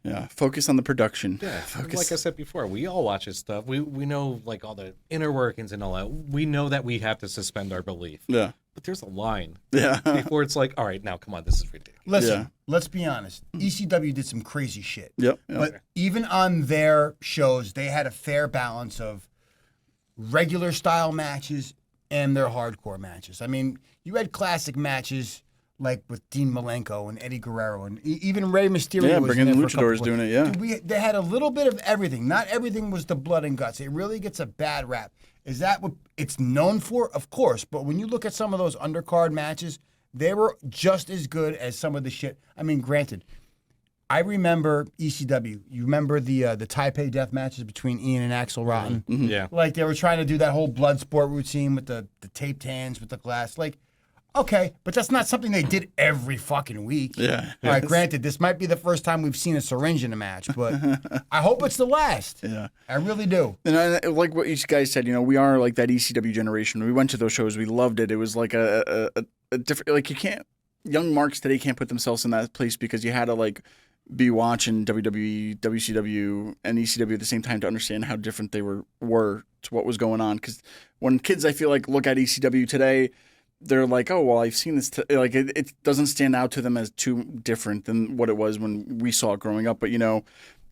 [SPEAKER 1] Yeah, focus on the production.
[SPEAKER 3] Yeah, like I said before, we all watch this stuff. We know like all the inner workings and all that. We know that we have to suspend our belief.
[SPEAKER 1] Yeah.
[SPEAKER 3] But there's a line.
[SPEAKER 1] Yeah.
[SPEAKER 3] Before it's like, all right, now come on, this is ridiculous.
[SPEAKER 2] Listen, let's be honest. ECW did some crazy shit.
[SPEAKER 1] Yep.
[SPEAKER 2] But even on their shows, they had a fair balance of regular style matches and their hardcore matches. I mean, you had classic matches like with Dean Malenko and Eddie Guerrero and even Rey Mysterio.
[SPEAKER 1] Yeah,
[SPEAKER 2] was
[SPEAKER 1] bringing
[SPEAKER 2] in
[SPEAKER 1] the
[SPEAKER 2] there for
[SPEAKER 1] luchadors doing it, yeah.
[SPEAKER 2] Dude, they had a little bit of everything. Not everything was the blood and guts. It really gets a bad rap. Is that what it's known for? Of course. But when you look at some of those undercard matches, they were just as good as some of the shit. I mean, granted, I remember ECW. You remember the Taipei death matches between Ian and Axl Rotten?
[SPEAKER 3] Mm-hmm. Yeah.
[SPEAKER 2] Like they were trying to do that whole blood sport routine with the taped hands with the glass. Like, Okay, but that's not something they did every fucking week.
[SPEAKER 1] Yeah.
[SPEAKER 2] All right, granted, this might be the first time we've seen a syringe in a match, but I hope it's the last.
[SPEAKER 1] Yeah.
[SPEAKER 2] I really do.
[SPEAKER 1] And like what you guys said, we are like that ECW generation. We went to those shows. We loved it. It was like a different, like young marks today can't put themselves in that place because you had to like be watching WWE, WCW, and ECW at the same time to understand how different they were to what was going on. Because when kids, I feel like, look at ECW today, they're like, oh, well, I've seen this. Like it doesn't stand out to them as too different than what it was when we saw it growing up. But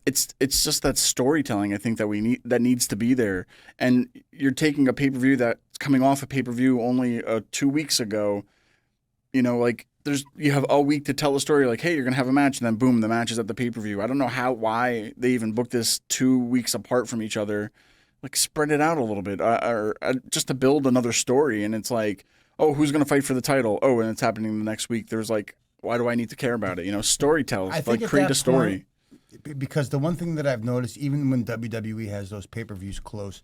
[SPEAKER 1] it's just that storytelling I think that that needs to be there. And you're taking a pay-per-view that's coming off a pay-per-view only 2 weeks ago. Like you have all week to tell a story. Like, hey, you're gonna have a match, and then boom, the match is at the pay-per-view. I don't know why they even booked this 2 weeks apart from each other. Like, spread it out a little bit, or just to build another story. And it's like, oh, who's going to fight for the title? Oh, and it's happening the next week. There's like, why do I need to care about it? Storytell. Like, create a story.
[SPEAKER 2] Because the one thing that I've noticed, even when WWE has those pay-per-views close,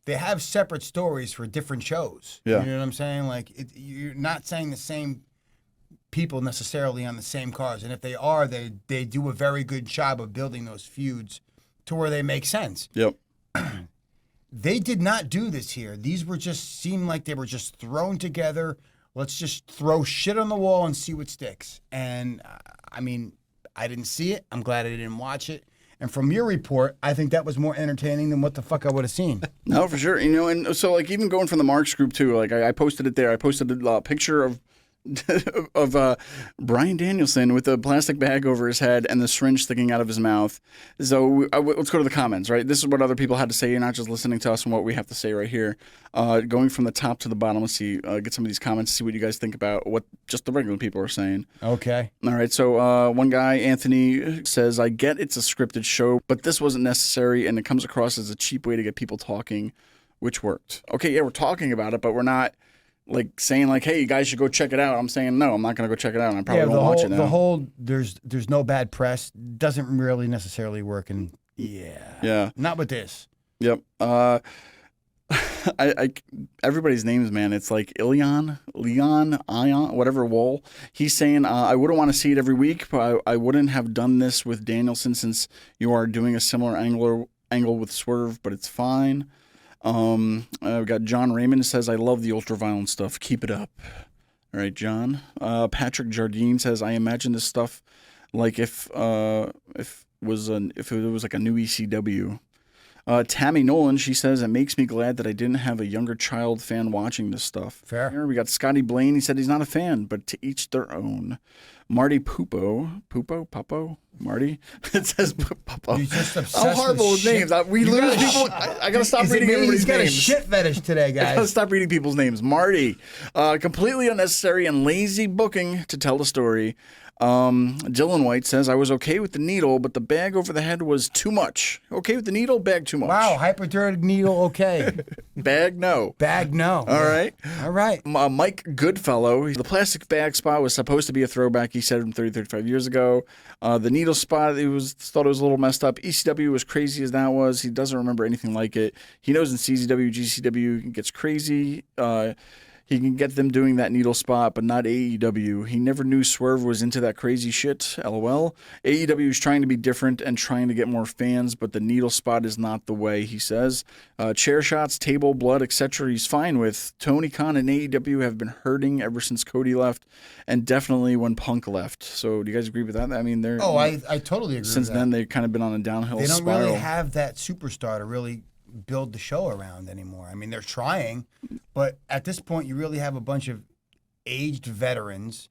[SPEAKER 2] they have separate stories for different shows.
[SPEAKER 1] Yeah.
[SPEAKER 2] You know what I'm saying? Like, you're not saying the same people necessarily on the same cards. And if they are, they do a very good job of building those feuds to where they make sense.
[SPEAKER 1] Yep.
[SPEAKER 2] They did not do this here. These seemed like they were just thrown together. Let's just throw shit on the wall and see what sticks. And I mean, I didn't see it. I'm glad I didn't watch it. And from your report, I think that was more entertaining than what the fuck I would have seen.
[SPEAKER 1] No, for sure. And so like even going from the Marks group too, like I posted it there. I posted a picture of Bryan Danielson with a plastic bag over his head and the syringe sticking out of his mouth. So let's go to the comments, right? This is what other people had to say. You're not just listening to us and what we have to say right here. Going from the top to the bottom, let's see, get some of these comments, see what you guys think about what just the regular people are saying.
[SPEAKER 2] Okay.
[SPEAKER 1] All right. So one guy, Anthony, says, I get it's a scripted show, but this wasn't necessary and it comes across as a cheap way to get people talking, which worked. Okay, yeah, we're talking about it, but we're not like saying like, hey, you guys should go check it out. I'm saying, no, I'm not going to go check it out. And I probably won't watch it now. The whole,
[SPEAKER 2] there's no bad press doesn't really necessarily work. And yeah. Not with this.
[SPEAKER 1] Yep. Everybody's names, man. It's like Leon, Ion, whatever, Wool. He's saying, I wouldn't want to see it every week, but I wouldn't have done this with Danielson since you are doing a similar angle with Swerve, but it's fine. We've got John Raymond says, I love the ultra-violent stuff. Keep it up. All right, John. Patrick Jardine says, I imagine this stuff like if it was like a new ECW. Tammy Nolan, she says, it makes me glad that I didn't have a younger child fan watching this stuff.
[SPEAKER 2] Fair.
[SPEAKER 1] Here we got Scotty Blaine. He said he's not a fan, but to each their own. Marty Pupo, Marty. It says Pupo.
[SPEAKER 2] He's just obsessed
[SPEAKER 1] I'm horrible with names. We lose people. I gotta stop reading everybody's names.
[SPEAKER 2] He's got a shit fetish today, guys.
[SPEAKER 1] I gotta stop reading people's names. Marty, completely unnecessary and lazy booking to tell the story. Dylan White says, I was okay with the needle, but the bag over the head was too much. Okay with the needle, bag too much.
[SPEAKER 2] Wow, hypodermic needle, okay.
[SPEAKER 1] Bag, no.
[SPEAKER 2] Bag, no.
[SPEAKER 1] All right.
[SPEAKER 2] All right.
[SPEAKER 1] Mike Goodfellow, the plastic bag spot was supposed to be a throwback, he said, from 35 years ago. The needle spot, thought it was a little messed up. ECW was crazy as that was. He doesn't remember anything like it. He knows in CZW, GCW, it gets crazy. He can get them doing that needle spot, but not AEW. He never knew Swerve was into that crazy shit, LOL. AEW is trying to be different and trying to get more fans, but the needle spot is not the way, he says. Chair shots, table, blood, etc. he's fine with. Tony Khan and AEW have been hurting ever since Cody left, and definitely when Punk left. So do you guys agree with that? I mean, they're...
[SPEAKER 2] Oh, I totally agree
[SPEAKER 1] Since
[SPEAKER 2] with that.
[SPEAKER 1] then, they've kind of been on a downhill spiral.
[SPEAKER 2] They don't really have that superstar to really build the show around anymore. I mean, they're trying, but at this point, you really have a bunch of aged veterans,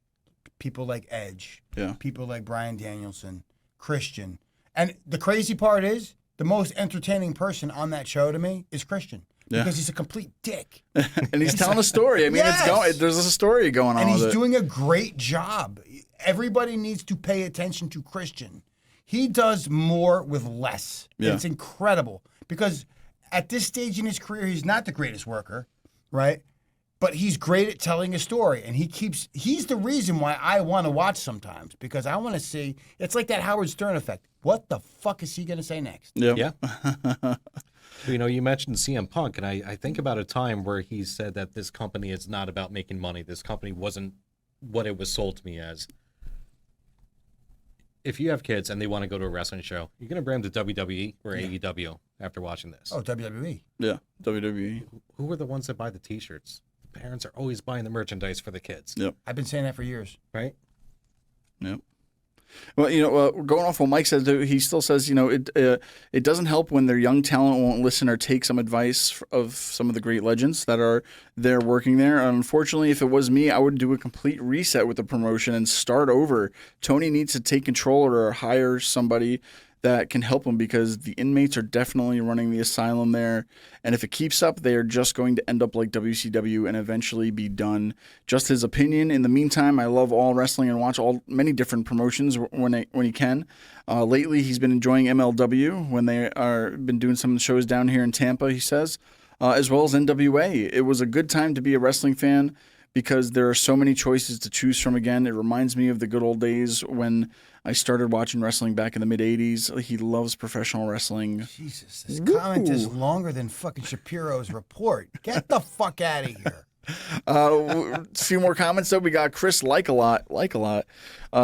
[SPEAKER 2] people like Edge, people like Bryan Danielson, Christian. And the crazy part is, the most entertaining person on that show to me is Christian. Because he's a complete dick.
[SPEAKER 1] And he's telling a story. I mean, there's a story going on.
[SPEAKER 2] And he's doing a great job. Everybody needs to pay attention to Christian. He does more with less. Yeah. It's incredible. Because at this stage in his career, he's not the greatest worker, right? But he's great at telling a story. And he's the reason why I want to watch sometimes. Because I want to see, it's like that Howard Stern effect. What the fuck is he going to say next?
[SPEAKER 1] Yeah.
[SPEAKER 3] You know, you mentioned CM Punk, and I think about a time where he said that this company is not about making money. This company wasn't what it was sold to me as. If you have kids and they want to go to a wrestling show, you're going to bring them to WWE or AEW after watching this.
[SPEAKER 2] Oh, WWE.
[SPEAKER 1] Yeah, WWE.
[SPEAKER 3] Who are the ones that buy the T-shirts? Parents are always buying the merchandise for the kids.
[SPEAKER 1] Yep.
[SPEAKER 2] I've been saying that for years.
[SPEAKER 3] Right?
[SPEAKER 1] Yep. Well, you know, going off what Mike said, he still says, you know, it doesn't help when their young talent won't listen or take some advice of some of the great legends that are there working there. Unfortunately, if it was me, I would do a complete reset with the promotion and start over. Tony needs to take control or hire somebody that can help him because the inmates are definitely running the asylum there. And if it keeps up, they are just going to end up like WCW and eventually be done. Just his opinion. In the meantime, I love all wrestling and watch many different promotions when he can. Lately, he's been enjoying MLW when they are been doing some of the shows down here in Tampa, he says, as well as NWA. It was a good time to be a wrestling fan because there are so many choices to choose from again. It reminds me of the good old days when I started watching wrestling back in the mid-'80s. He loves professional wrestling.
[SPEAKER 2] Jesus, this comment is longer than fucking Shapiro's report. Get the fuck out of here.
[SPEAKER 1] A few more comments, though. We got Chris Like-A-Lot.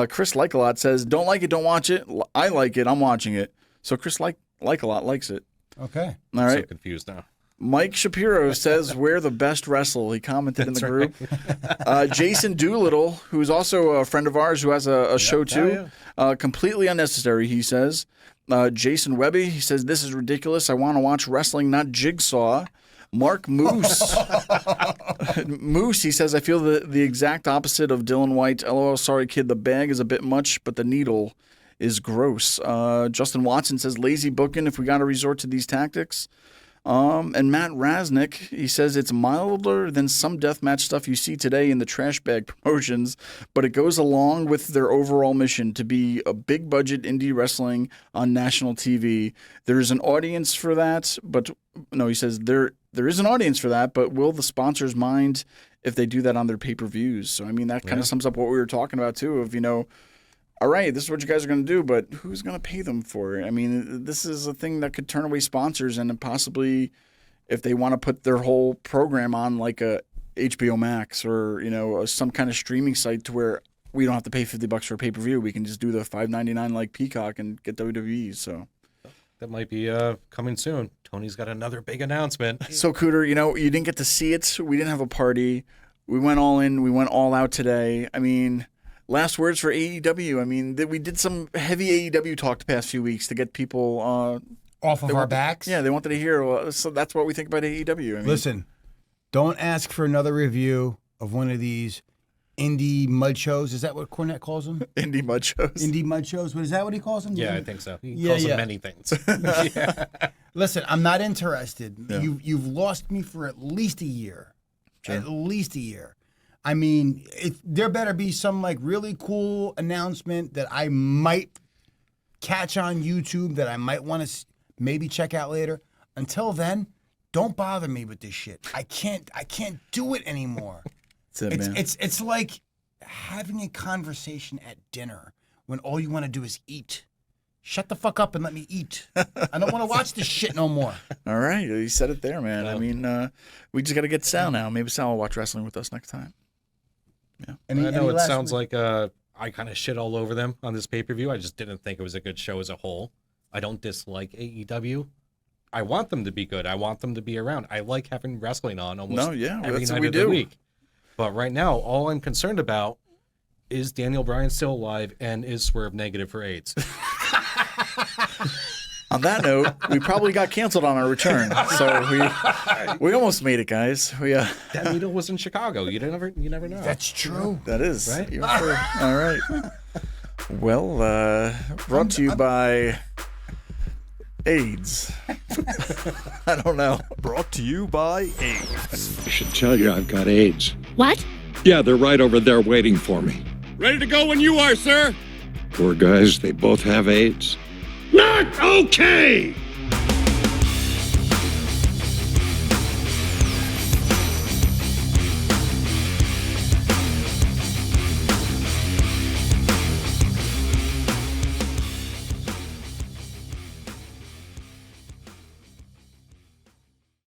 [SPEAKER 1] Chris Like-A-Lot says, don't like it, don't watch it. I like it, I'm watching it. So Chris Like-A-Lot likes it.
[SPEAKER 2] Okay.
[SPEAKER 1] All right.
[SPEAKER 3] I'm so confused now.
[SPEAKER 1] Mike Shapiro says, we're the best wrestle. He commented in the group. Jason Doolittle, who's also a friend of ours who has a show too. Completely unnecessary, he says. Jason Webby, he says, this is ridiculous. I want to watch wrestling, not Jigsaw. Mark Moose. Moose, he says, I feel the exact opposite of Dylan White. LOL, sorry, kid. The bag is a bit much, but the needle is gross. Justin Watson says, lazy booking if we got to resort to these tactics. And Matt Rasnick, he says it's milder than some deathmatch stuff you see today in the trash bag promotions, but it goes along with their overall mission to be a big budget indie wrestling on national TV. There's an audience for that, but no, he says there is an audience for that, but will the sponsors mind if they do that on their pay-per-views? So, I mean, that kind of sums up what we were talking about, too, of, you know, all right, this is what you guys are going to do, but who's going to pay them for it? I mean, this is a thing that could turn away sponsors and possibly if they want to put their whole program on like a HBO Max or, you know, some kind of streaming site to where we don't have to pay $50 for a pay-per-view. We can just do the $5.99 like Peacock and get WWE, so.
[SPEAKER 3] That might be coming soon. Tony's got another big announcement.
[SPEAKER 1] So, Cooter, you know, you didn't get to see it. We didn't have a party. We went all in. We went all out today. I mean, last words for AEW. I mean, we did some heavy AEW talk the past few weeks to get people
[SPEAKER 2] off of our backs.
[SPEAKER 1] Yeah, they wanted to hear. So that's what we think about AEW. I mean,
[SPEAKER 2] listen, don't ask for another review of one of these indie mud shows. Is that what Cornette calls them?
[SPEAKER 1] Indie mud shows.
[SPEAKER 2] Indie mud shows. What is that? What he calls them?
[SPEAKER 3] Yeah, I think so. He calls them many things.
[SPEAKER 2] Listen, I'm not interested.
[SPEAKER 1] Yeah.
[SPEAKER 2] You've lost me for at least a year.
[SPEAKER 1] Sure.
[SPEAKER 2] At least a year. I mean, there better be some like really cool announcement that I might catch on YouTube that I might want to maybe check out later. Until then, don't bother me with this shit. I can't do it anymore. It's like having a conversation at dinner when all you want to do is eat. Shut the fuck up and let me eat. I don't want to watch this shit no more.
[SPEAKER 1] All right, you said it there, man. I mean, we just got to get Sal now. Maybe Sal will watch wrestling with us next time. Yeah,
[SPEAKER 3] I know it sounds like I kind of shit all over them on this pay-per-view. I just didn't think it was a good show as a whole. I don't dislike AEW. I want them to be good. I want them to be around. I like having wrestling on almost every night of the week. But right now, all I'm concerned about is Daniel Bryan still alive and is Swerve negative for AIDS.
[SPEAKER 1] On that note, we probably got canceled on our return, so we almost made it, guys.
[SPEAKER 3] That needle was in Chicago. You never know.
[SPEAKER 2] That's true.
[SPEAKER 1] That is
[SPEAKER 3] right.
[SPEAKER 1] All right. Well, brought to you by AIDS. I don't know.
[SPEAKER 4] Brought to you by AIDS.
[SPEAKER 5] I should tell you I've got AIDS.
[SPEAKER 6] What?
[SPEAKER 5] Yeah, they're right over there waiting for me.
[SPEAKER 7] Ready to go when you are, sir.
[SPEAKER 5] Poor guys, they both have AIDS.
[SPEAKER 7] Not okay!